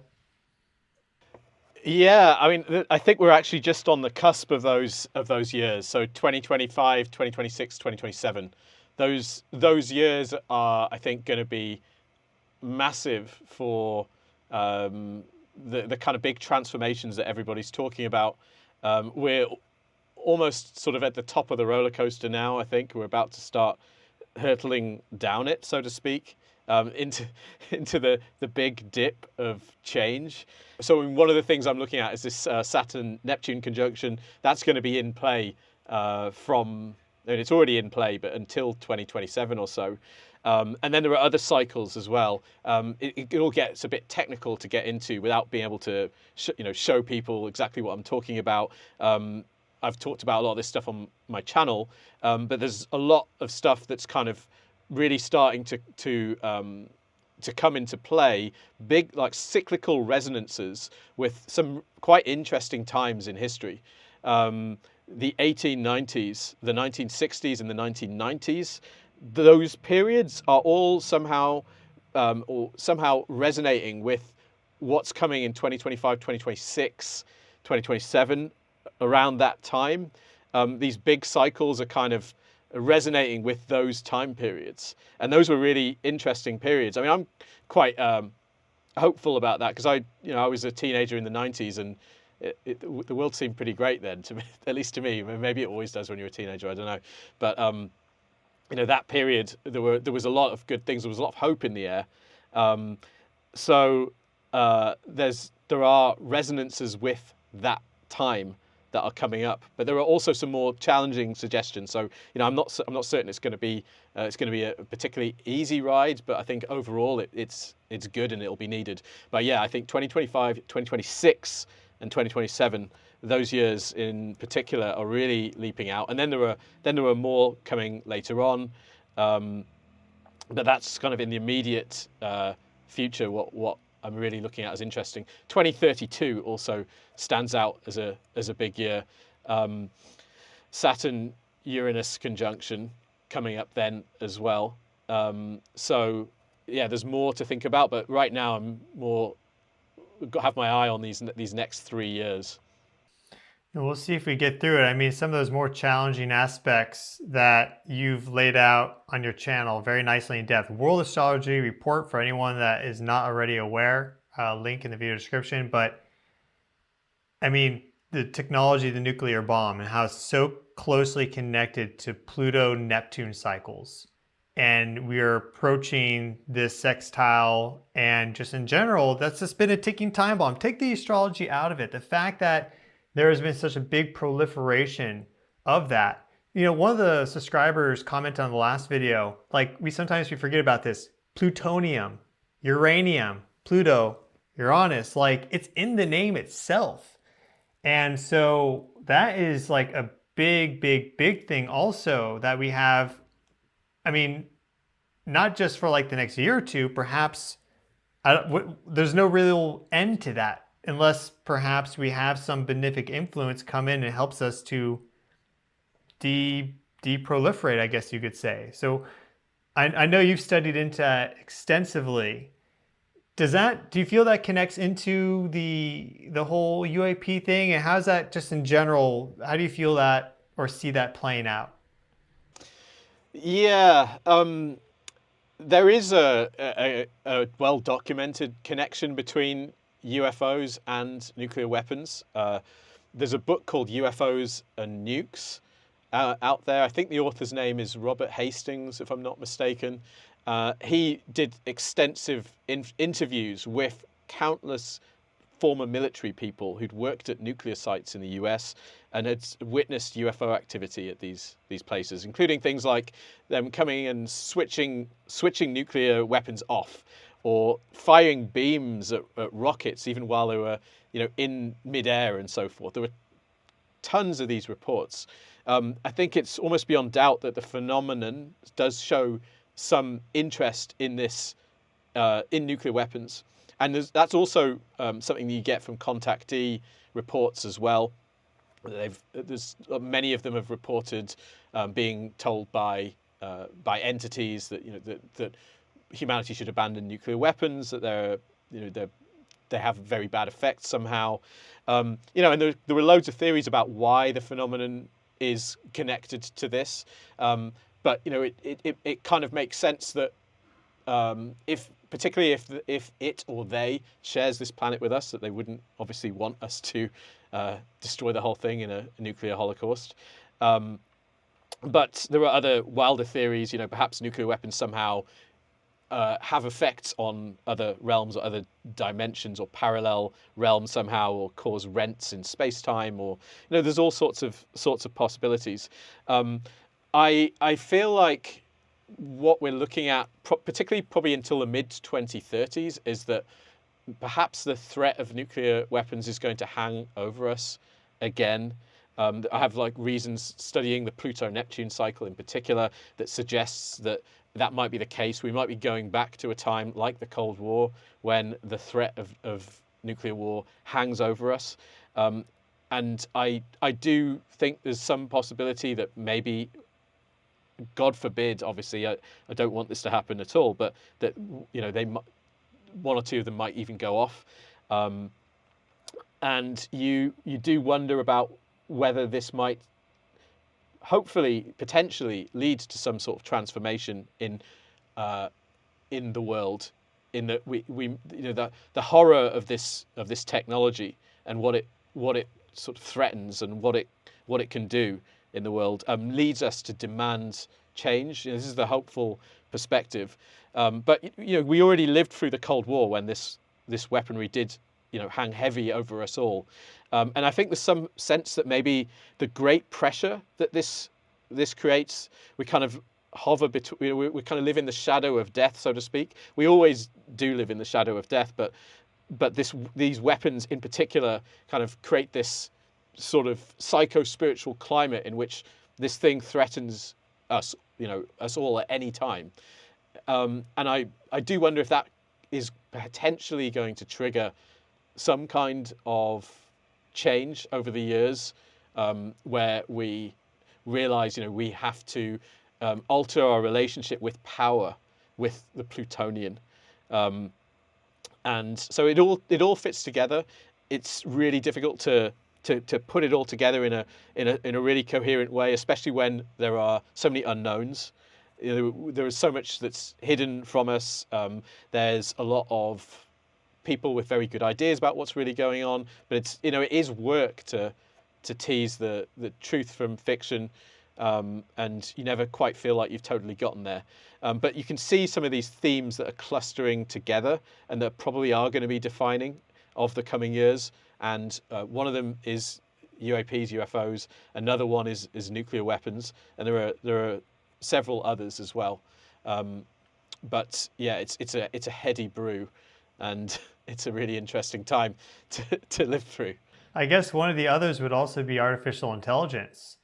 Yeah, I mean, I think we're actually just on the cusp of those years. So 2025, 2026, 2027. Those years are, I think, going to be massive for the kind of big transformations that everybody's talking about. We're almost sort of at the top of the roller coaster now. I think we're about to start hurtling down it, so to speak, into the big dip of change. So one of the things I'm looking at is this Saturn-Neptune conjunction. That's going to be in play and it's already in play, but until 2027 or so. And then there are other cycles as well. It all gets a bit technical to get into without being able to show people exactly what I'm talking about. I've talked about a lot of this stuff on my channel, but there's a lot of stuff that's kind of really starting to come into play, big like cyclical resonances with some quite interesting times in history. The 1890s, the 1960s, and the 1990s, those periods are all somehow resonating with what's coming in 2025, 2026, 2027, around that time. These big cycles are kind of resonating with those time periods, and those were really interesting periods. I mean, I'm quite hopeful about that because I was a teenager in the 90s, and the world seemed pretty great then, to me, at least to me. Maybe it always does when you're a teenager, I don't know. But that period, there was a lot of good things. There was a lot of hope in the air. So there are resonances with that time that are coming up, but there are also some more challenging suggestions. So I'm not certain it's going to be a particularly easy ride, but I think overall it's good and it'll be needed. But yeah, I think 2025, 2026, and 2027, those years in particular are really leaping out. And then there are more coming later on, but that's kind of in the immediate future. What I'm really looking at as interesting. 2032 also stands out as a big year. Saturn-Uranus conjunction coming up then as well. So yeah, there's more to think about, but right now I'm more have my eye on these next 3 years. And we'll see if we get through it. I mean, some of those more challenging aspects that you've laid out on your channel very nicely in depth. World Astrology report for anyone that is not already aware, link in the video description. But I mean, the technology, the nuclear bomb, and how it's so closely connected to Pluto-Neptune cycles. And we are approaching this sextile, and just in general, that's just been a ticking time bomb. Take the astrology out of it. The fact that there has been such a big proliferation of that. One of the subscribers commented on the last video, like we forget about this, plutonium, uranium, Pluto, Uranus, like it's in the name itself. And so that is like a big, big, big thing also that we have. I mean, not just for like the next year or two, perhaps there's no real end to that unless perhaps we have some benefic influence come in and helps us to de-proliferate, I guess you could say. So I know you've studied into that extensively. Do you feel that connects into the whole UAP thing? And how's that just in general, how do you feel that or see that playing out? Yeah, there is a well-documented connection between UFOs and nuclear weapons. There's a book called UFOs and Nukes out there. I think the author's name is Robert Hastings, if I'm not mistaken. He did extensive interviews with countless former military people who'd worked at nuclear sites in the US and had witnessed UFO activity at these places, including things like them coming and switching nuclear weapons off, or firing beams at rockets even while they were in midair and so forth. There were tons of these reports. I think it's almost beyond doubt that the phenomenon does show some interest in this, in nuclear weapons. And that's also something that you get from contactee reports as well. Many of them have reported being told by entities that that humanity should abandon nuclear weapons, that they have very bad effects somehow. And there were loads of theories about why the phenomenon is connected to this. But it kind of makes sense that particularly if it or they shares this planet with us, that they wouldn't obviously want us to destroy the whole thing in a nuclear holocaust. But there are other wilder theories. Perhaps nuclear weapons somehow have effects on other realms or other dimensions or parallel realms somehow, or cause rents in space-time, or there's all sorts of possibilities. I feel like what we're looking at, particularly probably until the mid-2030s, is that perhaps the threat of nuclear weapons is going to hang over us again. I have like reasons studying the Pluto-Neptune cycle in particular that suggests that that might be the case. We might be going back to a time like the Cold War when the threat of nuclear war hangs over us. And I do think there's some possibility that maybe, God forbid, obviously, I don't want this to happen at all, but that, you know, one or two of them might even go off. And you do wonder about whether this might hopefully potentially lead to some sort of transformation in the world, in that we you know, the horror of this technology and what it sort of threatens and what it can do in the world leads us to demand change. You know, this is the hopeful perspective, but you know, we already lived through the Cold War when this weaponry did, you know, hang heavy over us all, and I think there's some sense that maybe the great pressure that this creates, we kind of hover between, we kind of live in the shadow of death, so to speak. We always do live in the shadow of death, but these weapons in particular kind of create this sort of psycho-spiritual climate in which this thing threatens us, you know, us all at any time. And I do wonder if that is potentially going to trigger some kind of change over the years, where we realize, you know, we have to alter our relationship with power, with the Plutonian. And so it all fits together. It's really difficult to put it all together in a really coherent way, especially when there are so many unknowns. You know, there is so much that's hidden from us. There's a lot of people with very good ideas about what's really going on, but it's, you know, it is work to tease the truth from fiction, and you never quite feel like you've totally gotten there. But you can see some of these themes that are clustering together and that probably are going to be defining of the coming years. And one of them is UAPs, UFOs. Another one is nuclear weapons, and there are several others as well. But yeah, it's a heady brew, and it's a really interesting time to live through. I guess one of the others would also be artificial intelligence,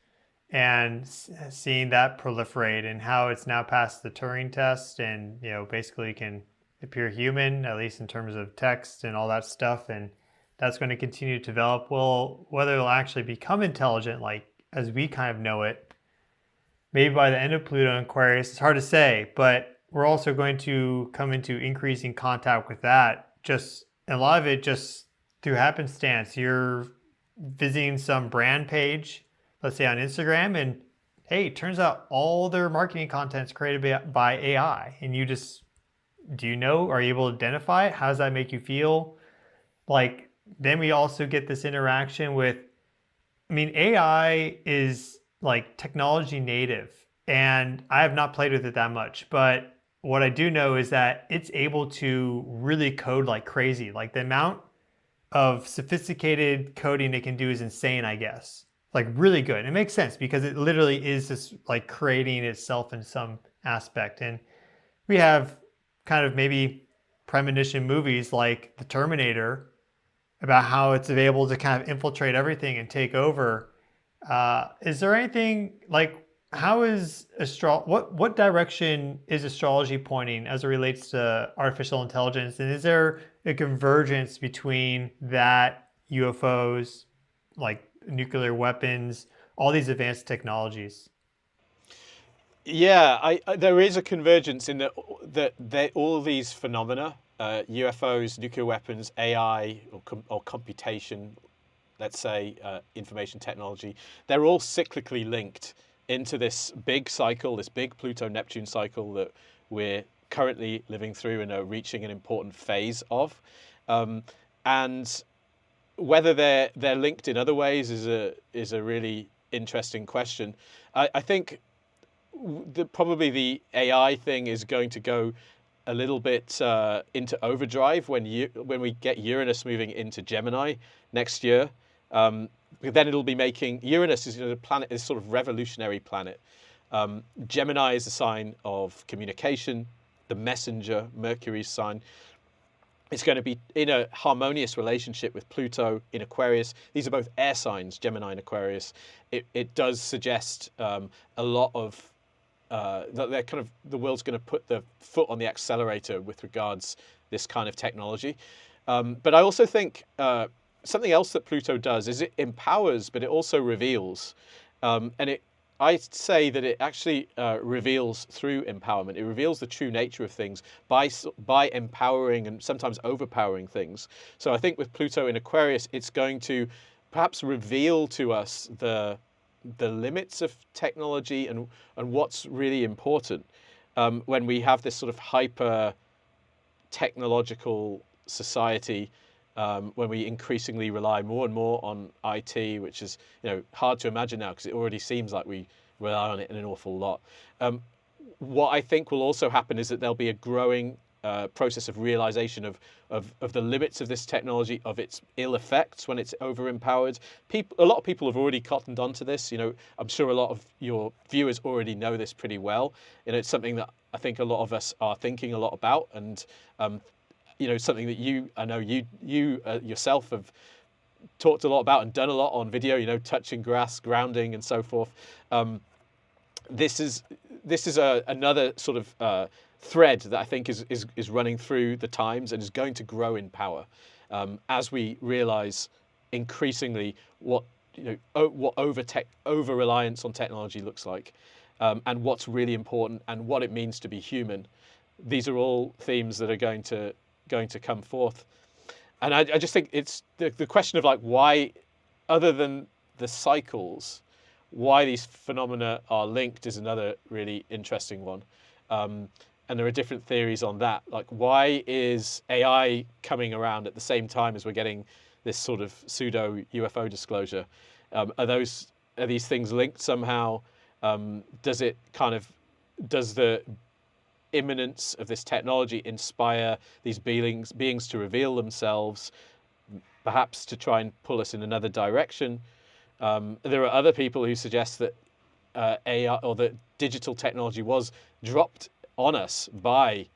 and seeing that proliferate and how it's now passed the Turing test, and, you know, basically can appear human, at least in terms of text and all that stuff. And that's going to continue to develop. Well, whether it'll actually become intelligent, like as we kind of know it, maybe by the end of Pluto and Aquarius, it's hard to say, but we're also going to come into increasing contact with that. Just a lot of it just through happenstance. You're visiting some brand page, let's say on Instagram, and hey, it turns out all their marketing content is created by AI. And you just, do you know, are you able to identify it? How does that make you feel? Like, then we also get this interaction with, I mean, AI is like technology native, and I have not played with it that much, but what I do know is that it's able to really code like crazy. Like the amount of sophisticated coding it can do is insane, I guess. Like really good. It makes sense because it literally is just like creating itself in some aspect. And we have kind of maybe premonition movies like The Terminator about how it's able to kind of infiltrate everything and take over. Is there anything like, how is what direction is astrology pointing as it relates to artificial intelligence? And is there a convergence between that, UFOs, like nuclear weapons, all these advanced technologies? Yeah, there is a convergence in that all these phenomena, UFOs, nuclear weapons, AI, or computation, let's say information technology, they're all cyclically linked into this big cycle, this big Pluto-Neptune cycle that we're currently living through and are reaching an important phase of. And whether they're linked in other ways is a really interesting question. I think probably the AI thing is going to go a little bit into overdrive when we get Uranus moving into Gemini next year. Then it'll be making, Uranus is, you know, the planet is sort of revolutionary planet. Gemini is a sign of communication, the messenger, Mercury's sign. It's going to be in a harmonious relationship with Pluto in Aquarius. These are both air signs, Gemini and Aquarius. It does suggest a lot of that they're kind of the world's going to put the foot on the accelerator with regards this kind of technology. But I also think something else that Pluto does is it empowers, but it also reveals. I say that it actually reveals through empowerment. It reveals the true nature of things by empowering and sometimes overpowering things. So I think with Pluto in Aquarius, it's going to perhaps reveal to us the limits of technology and what's really important when we have this sort of hyper technological society, when we increasingly rely more and more on IT, which is hard to imagine now because it already seems like we rely on it in an awful lot. What I think will also happen is that there'll be a growing process of realization of the limits of this technology, of its ill effects when it's over empowered. A lot of people have already cottoned onto this. I'm sure a lot of your viewers already know this pretty well. It's something that I think a lot of us are thinking a lot about, and something that I know you yourself have talked a lot about and done a lot on video. Touching grass, grounding, and so forth. This is another sort of thread that I think is running through the times and is going to grow in power as we realize increasingly what over reliance on technology looks like, and what's really important and what it means to be human. These are all themes that are going to come forth, and I just think it's the question of like why, other than the cycles, why these phenomena are linked is another really interesting one. And there are different theories on that. Like, why is AI coming around at the same time as we're getting this sort of pseudo UFO disclosure? Are these things linked somehow? Does the imminence of this technology inspire these beings to reveal themselves, perhaps to try and pull us in another direction? There are other people who suggest that AI or that digital technology was dropped on us by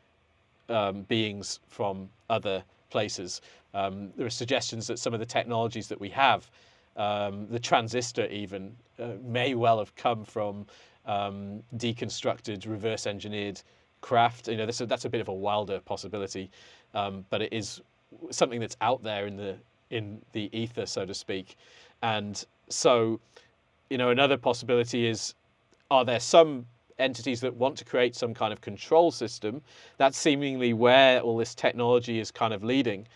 beings from other places. There are suggestions that some of the technologies that we have, the transistor even, may well have come from deconstructed, reverse-engineered craft. That's a bit of a wilder possibility, but it is something that's out there in the ether, so to speak. And so, another possibility is, are there some entities that want to create some kind of control system? That's seemingly where all this technology is kind of leading.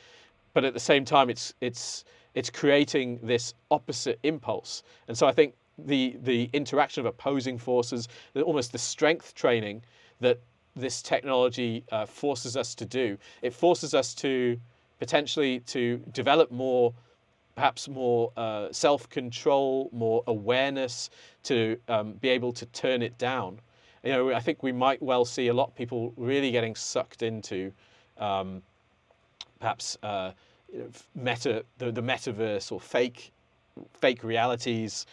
But at the same time, it's creating this opposite impulse. And so I think the interaction of opposing forces, almost the strength training that this technology forces us to do, it forces us to potentially to develop perhaps more self-control, more awareness, to be able to turn it down. I think we might well see a lot of people really getting sucked into perhaps the metaverse or fake realities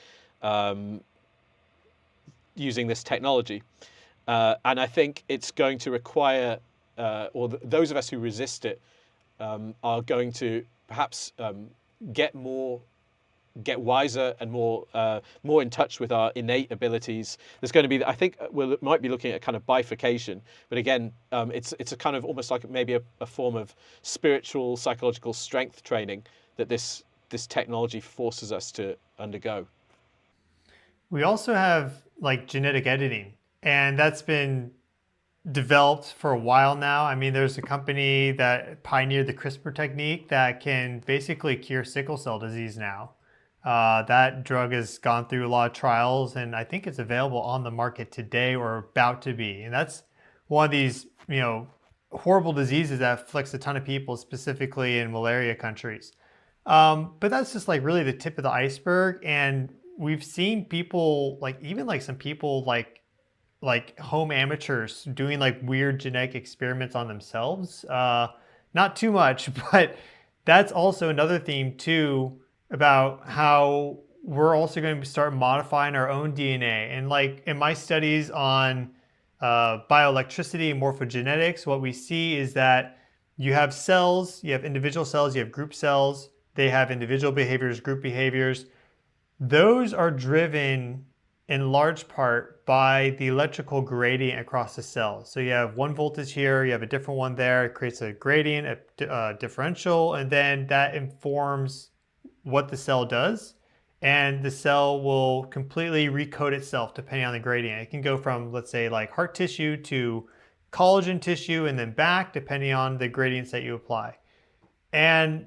using this technology. And I think it's going to require, those of us who resist it are going to perhaps get wiser and more in touch with our innate abilities. There's going to be, I think, we might be looking at a kind of bifurcation. But again, it's a kind of almost like maybe a form of spiritual, psychological strength training that this technology forces us to undergo. We also have like genetic editing, and that's been developed for a while now. I mean, there's a company that pioneered the CRISPR technique that can basically cure sickle cell disease now. That drug has gone through a lot of trials, and I think it's available on the market today or about to be. And that's one of these, horrible diseases that afflicts a ton of people, specifically in malaria countries. But that's just like really the tip of the iceberg. And we've seen people even some people like home amateurs doing like weird genetic experiments on themselves. Not too much, but that's also another theme too, about how we're also going to start modifying our own DNA. And like in my studies on bioelectricity and morphogenetics, what we see is that you have cells, you have individual cells, you have group cells. They have individual behaviors, group behaviors. Those are driven in large part by the electrical gradient across the cells. So you have one voltage here, you have a different one there. It creates a gradient, a differential, and then that informs what the cell does. And the cell will completely recode itself depending on the gradient. It can go from, let's say, like heart tissue to collagen tissue and then back, depending on the gradients that you apply. And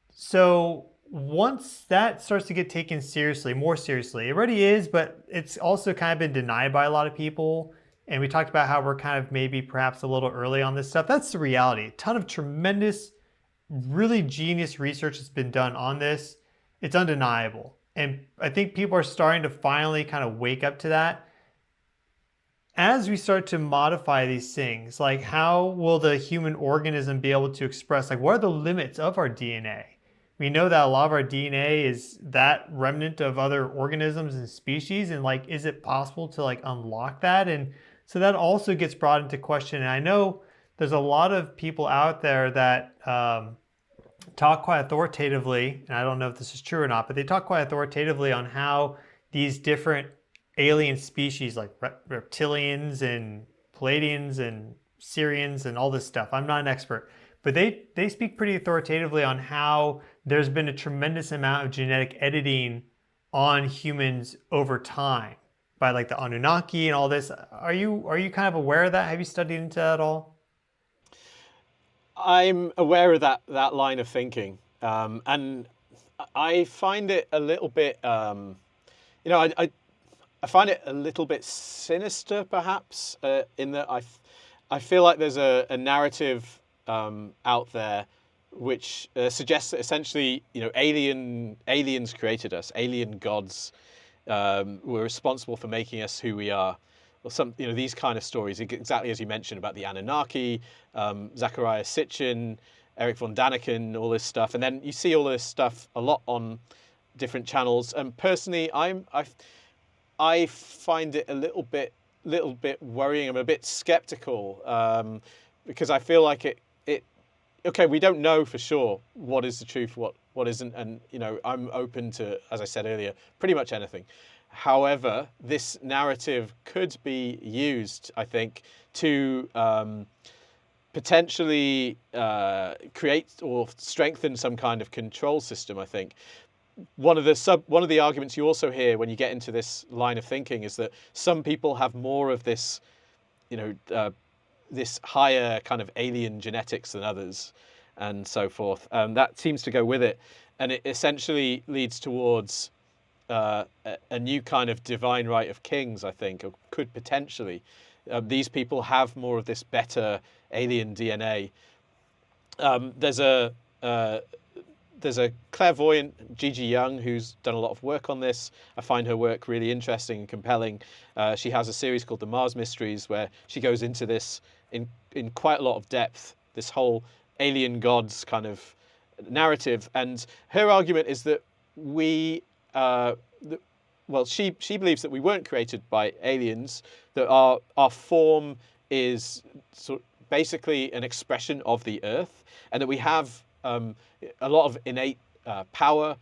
so once that starts to get taken seriously, more seriously, it already is, but it's also kind of been denied by a lot of people. And we talked about how we're kind of maybe perhaps a little early on this stuff. That's the reality. A ton of tremendous, really genius research has been done on this. It's undeniable. And I think people are starting to finally kind of wake up to that. As we start to modify these things, like how will the human organism be able to express, like what are the limits of our DNA? We know that a lot of our DNA is that remnant of other organisms and species, and like, is it possible to like unlock that? And so that also gets brought into question. And I know there's a lot of people out there that talk quite authoritatively, and I don't know if this is true or not, but they talk quite authoritatively on how these different alien species like reptilians and Palladians and Syrians and all this stuff. I'm not an expert, but they speak pretty authoritatively on how there's been a tremendous amount of genetic editing on humans over time by like the Anunnaki and all this. Are you kind of aware of that? Have you studied into that at all? I'm aware of that line of thinking, and I find it a little bit, I find it a little bit sinister, perhaps, in that I feel like there's a narrative out there which suggests that essentially, aliens created us, alien gods were responsible for making us who we are. Or these kind of stories, exactly as you mentioned about the Anunnaki, Zachariah Sitchin, Eric von Daniken, all this stuff, and then you see all this stuff a lot on different channels. And personally, I find it a little bit worrying. I'm a bit skeptical because I feel like it. Okay, we don't know for sure what is the truth, what isn't, and I'm open to, as I said earlier, pretty much anything. However, this narrative could be used, I think, to potentially create or strengthen some kind of control system. I think one of the arguments you also hear when you get into this line of thinking is that some people have more of this, this higher kind of alien genetics than others, and so forth. That seems to go with it, and it essentially leads towards a new kind of divine right of kings, I think, or could potentially. These people have more of this better alien DNA. There's a clairvoyant, Gigi Young, who's done a lot of work on this. I find her work really interesting and compelling. She has a series called The Mars Mysteries, where she goes into this in quite a lot of depth, this whole alien gods kind of narrative. And her argument is that she believes that we weren't created by aliens, that our form is basically an expression of the Earth, and that we have a lot of innate power,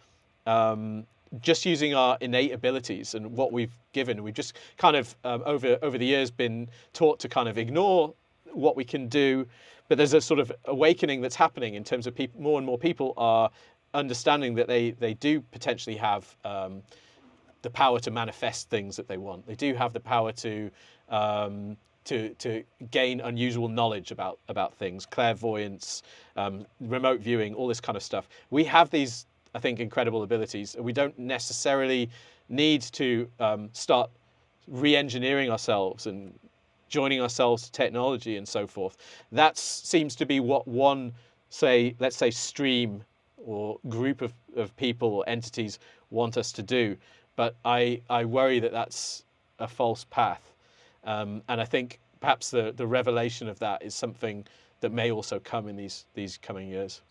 just using our innate abilities and what we've given. We've just kind of over the years been taught to kind of ignore what we can do, but there's a sort of awakening that's happening in terms of more and more people are understanding that they do potentially have the power to manifest things that they want. They do have the power to gain unusual knowledge about things, clairvoyance, remote viewing, all this kind of stuff. We have these, I think, incredible abilities. We don't necessarily need to start re-engineering ourselves and joining ourselves to technology and so forth. That seems to be what one, let's say, stream or group of people or entities want us to do. But I worry that that's a false path. And I think perhaps the revelation of that is something that may also come in these coming years.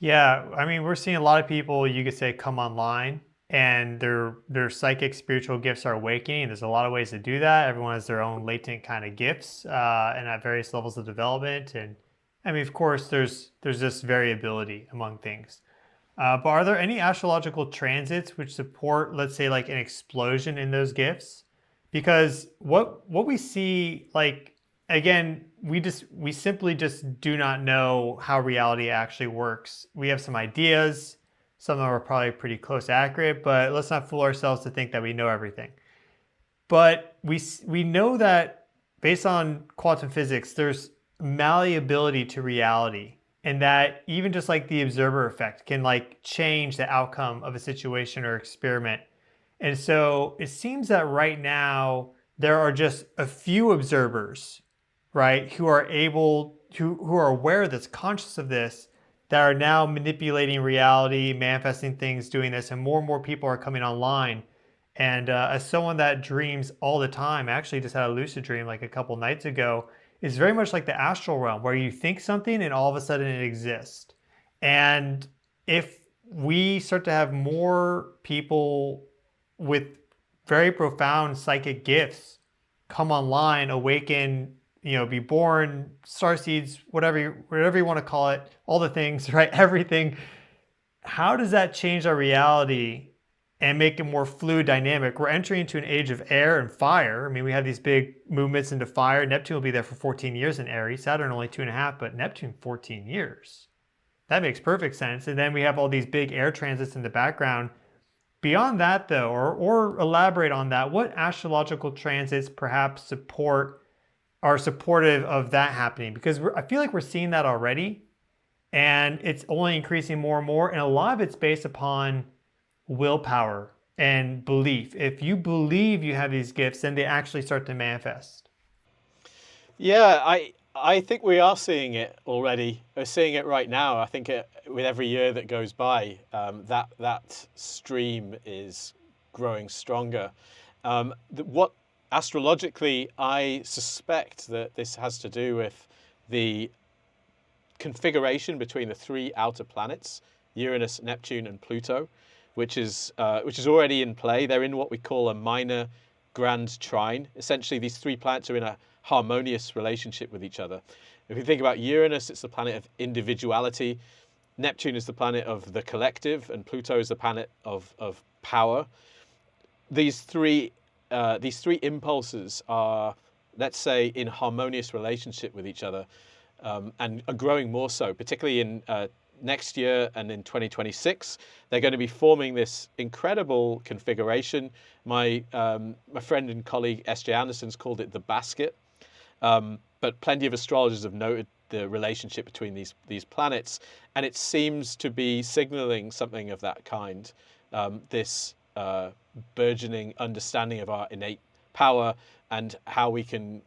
Yeah, I mean, we're seeing a lot of people, you could say, come online and their psychic spiritual gifts are awakening. There's a lot of ways to do that. Everyone has their own latent kind of gifts and at various levels of development. And I mean, of course, there's this variability among things. But are there any astrological transits which support, let's say, like an explosion in those gifts? Because what we see, like again, we simply just do not know how reality actually works. We have some ideas. Some of them are probably pretty close to accurate, but let's not fool ourselves to think that we know everything. But we know that based on quantum physics, there's malleability to reality, and that even just like the observer effect can like change the outcome of a situation or experiment. And so it seems that right now there are just a few observers, right, who are able who are aware of this, conscious of this, that are now manipulating reality, manifesting things, doing this, and more people are coming online. And as someone that dreams all the time, I actually just had a lucid dream like a couple nights ago, is very much like the astral realm where you think something and all of a sudden it exists. And if we start to have more people with very profound psychic gifts come online, awaken, be born, star seeds, whatever you want to call it, all the things, right? Everything. How does that change our reality and make it more fluid dynamic? We're entering into an age of air and fire. I mean, we have these big movements into fire. Neptune will be there for 14 years in Aries. Saturn only 2.5, but Neptune 14 years. That makes perfect sense. And then we have all these big air transits in the background. Beyond that, though, or elaborate on that, what astrological transits perhaps are supportive of that happening? Because I feel like we're seeing that already, and it's only increasing more and more. And a lot of it's based upon willpower and belief. If you believe you have these gifts, then they actually start to manifest. Yeah, I think we are seeing it already. We're seeing it right now. I think with every year that goes by, that stream is growing stronger. What astrologically, I suspect that this has to do with the configuration between the three outer planets, Uranus, Neptune, and Pluto, which is already in play. They're in what we call a minor grand trine. Essentially, these three planets are in a harmonious relationship with each other. If you think about Uranus, it's the planet of individuality. Neptune is the planet of the collective, and Pluto is the planet of power. These three impulses are, let's say, in harmonious relationship with each other, and are growing more so, particularly in next year and in 2026. They're going to be forming this incredible configuration. My friend and colleague S.J. Anderson's called it the basket, but plenty of astrologers have noted the relationship between these planets, and it seems to be signaling something of that kind. This burgeoning understanding of our innate power and how we can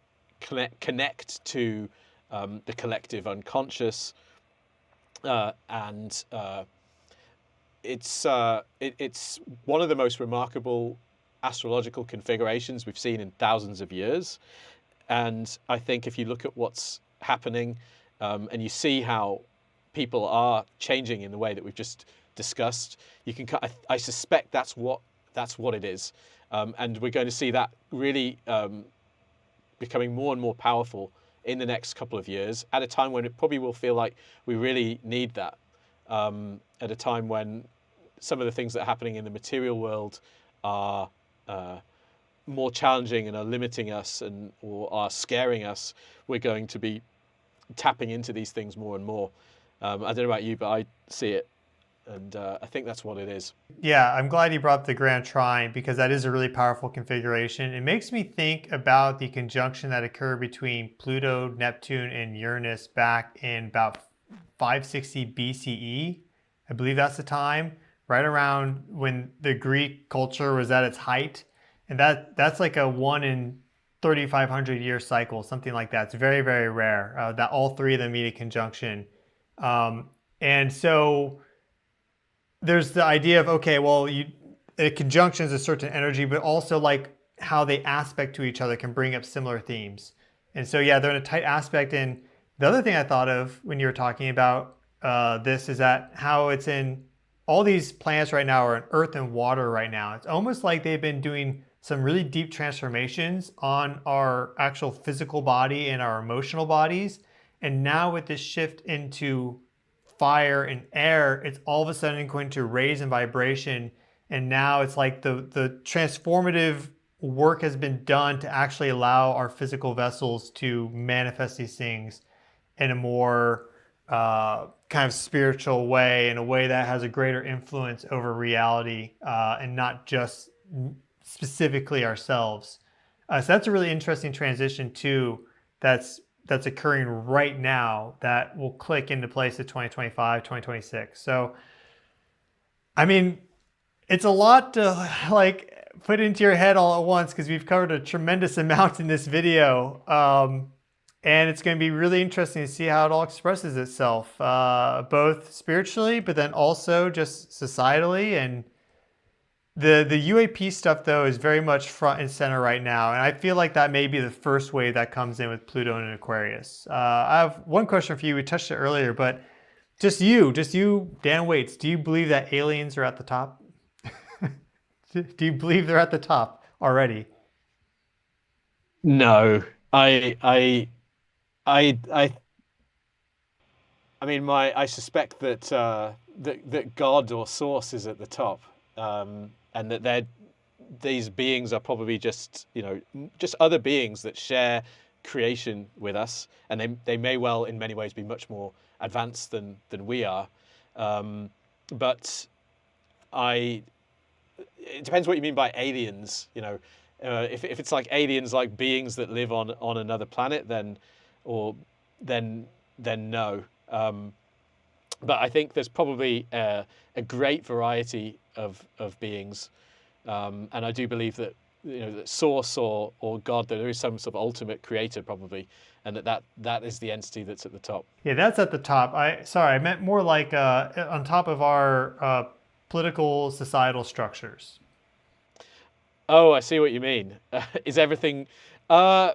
connect to the collective unconscious, and it's one of the most remarkable astrological configurations we've seen in thousands of years. And I think if you look at what's happening, and you see how people are changing in the way that we've just discussed, I suspect that's what it is, and we're going to see that really becoming more and more powerful in the next couple of years, at a time when it probably will feel like we really need that, at a time when some of the things that are happening in the material world are more challenging and are limiting us or are scaring us. We're going to be tapping into these things more and more. I don't know about you, but I see it, and I think that's what it is. Yeah, I'm glad you brought up the Grand Trine, because that is a really powerful configuration. It makes me think about the conjunction that occurred between Pluto, Neptune, and Uranus back in about 560 BCE. I believe that's the time, right around when the Greek culture was at its height. And that's like a 1 in 3,500 year cycle, something like that. It's very, very rare that all three of them meet in conjunction. And so there's the idea of, okay, well, a conjunction is a certain energy, but also like how they aspect to each other can bring up similar themes. And so, yeah, they're in a tight aspect. And the other thing I thought of when you were talking about this is that how it's in all these planets right now are in earth and water right now. It's almost like they've been doing some really deep transformations on our actual physical body and our emotional bodies. And now with this shift into fire and air, it's all of a sudden going to raise in vibration. And now it's like the transformative work has been done to actually allow our physical vessels to manifest these things in a more kind of spiritual way, in a way that has a greater influence over reality and not just specifically ourselves. So that's a really interesting transition too. That's occurring right now that will click into place at 2025, 2026. So, I mean, it's a lot to like put into your head all at once because we've covered a tremendous amount in this video. And it's going to be really interesting to see how it all expresses itself, both spiritually, but then also just societally. And the UAP stuff, though, is very much front and center right now. And I feel like that may be the first wave that comes in with Pluto and Aquarius. I have one question for you. We touched it earlier, but just you, Dan Waites, do you believe that aliens are at the top? Do you believe they're at the top already? No, I, I, I mean, I suspect that that God or Source is at the top, and that these beings are probably just just other beings that share creation with us, and they may well in many ways be much more advanced than we are, but I it depends what you mean by aliens. If it's like aliens, like beings that live on another planet, or then no. But I think there's probably a great variety of beings, and I do believe that that Source or God, that there is some sort of ultimate creator probably, and that is the entity that's at the top. Yeah, that's at the top. I meant more like on top of our political societal structures. Oh, I see what you mean. Is everything? Uh,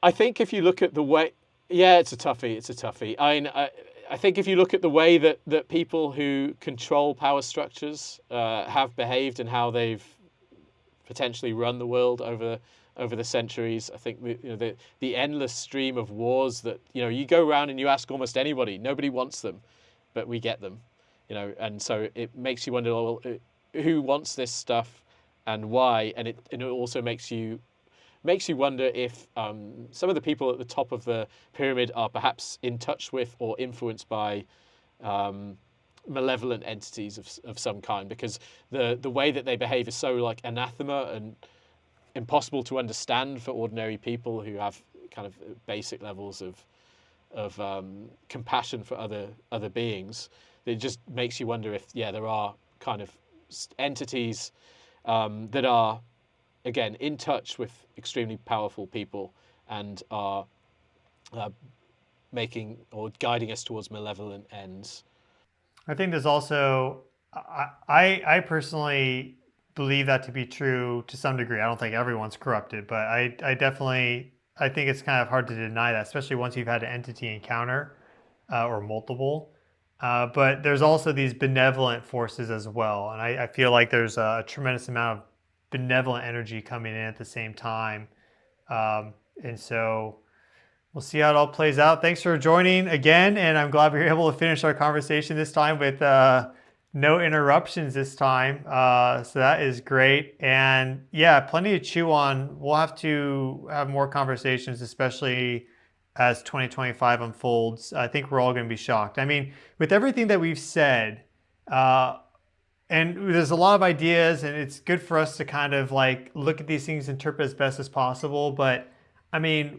I think if you look at the way, yeah, it's a toughie. It's a toughie. I think if you look at the way that people who control power structures have behaved and how they've potentially run the world over the centuries, I think the endless stream of wars that you go around and you ask almost anybody, nobody wants them, but we get them, and so it makes you wonder, well, who wants this stuff and why, and it also makes you wonder if some of the people at the top of the pyramid are perhaps in touch with or influenced by malevolent entities of some kind, because the way that they behave is so like anathema and impossible to understand for ordinary people who have kind of basic levels of compassion for other beings. It just makes you wonder if there are kind of entities that are, again, in touch with extremely powerful people and are making or guiding us towards malevolent ends. I think there's also, I personally believe that to be true to some degree. I don't think everyone's corrupted, but I definitely, I think it's kind of hard to deny that, especially once you've had an entity encounter or multiple. But there's also these benevolent forces as well. And I feel like there's a tremendous amount of benevolent energy coming in at the same time. And so we'll see how it all plays out. Thanks for joining again. And I'm glad we were able to finish our conversation this time with no interruptions this time. So that is great. And yeah, plenty to chew on. We'll have to have more conversations, especially as 2025 unfolds. I think we're all going to be shocked. I mean, with everything that we've said, and there's a lot of ideas, and it's good for us to kind of like look at these things, interpret as best as possible. But I mean,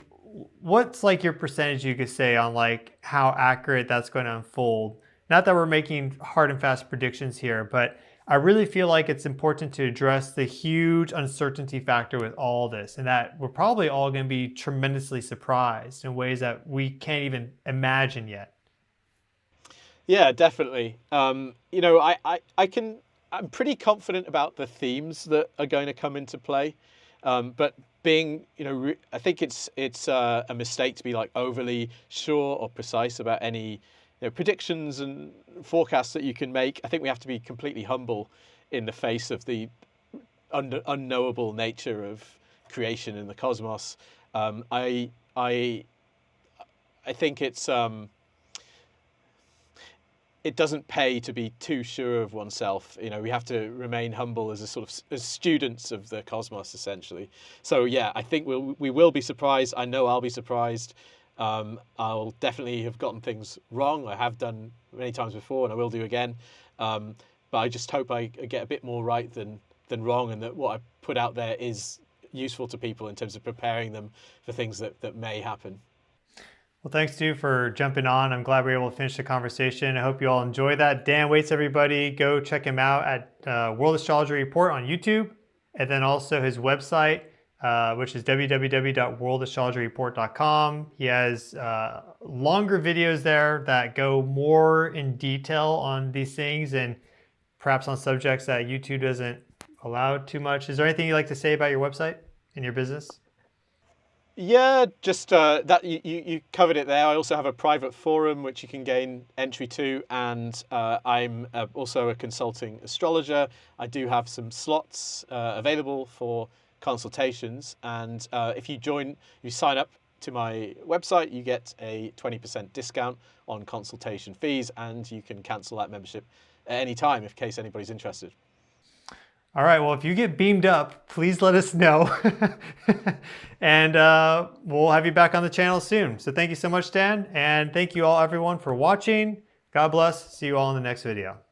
what's like your percentage you could say on like how accurate that's going to unfold? Not that we're making hard and fast predictions here, but I really feel like it's important to address the huge uncertainty factor with all this, and that we're probably all going to be tremendously surprised in ways that we can't even imagine yet. Yeah, definitely. I'm pretty confident about the themes that are going to come into play, but being, I think it's a mistake to be like overly sure or precise about any predictions and forecasts that you can make. I think we have to be completely humble in the face of the unknowable nature of creation in the cosmos. I I think it doesn't pay to be too sure of oneself. We have to remain humble as a sort of as students of the cosmos, essentially. So yeah, I think we will be surprised. I know I'll be surprised. I'll definitely have gotten things wrong. I have done many times before, and I will do again. But I just hope I get a bit more right than wrong, and that what I put out there is useful to people in terms of preparing them for things that may happen. Well, thanks, Stu, for jumping on. I'm glad we were able to finish the conversation. I hope you all enjoy that. Dan Waites, everybody. Go check him out at World Astrology Report on YouTube, and then also his website, which is www.worldastrologyreport.com. He has longer videos there that go more in detail on these things and perhaps on subjects that YouTube doesn't allow too much. Is there anything you'd like to say about your website and your business? Yeah, just that you covered it there. I also have a private forum which you can gain entry to, and I'm also a consulting astrologer. I do have some slots available for consultations, and if you sign up to my website, you get a 20% discount on consultation fees, and you can cancel that membership at any time in case anybody's interested. All right, well, if you get beamed up, please let us know. And we'll have you back on the channel soon. So thank you so much, Dan. And thank you all, everyone, for watching. God bless. See you all in the next video.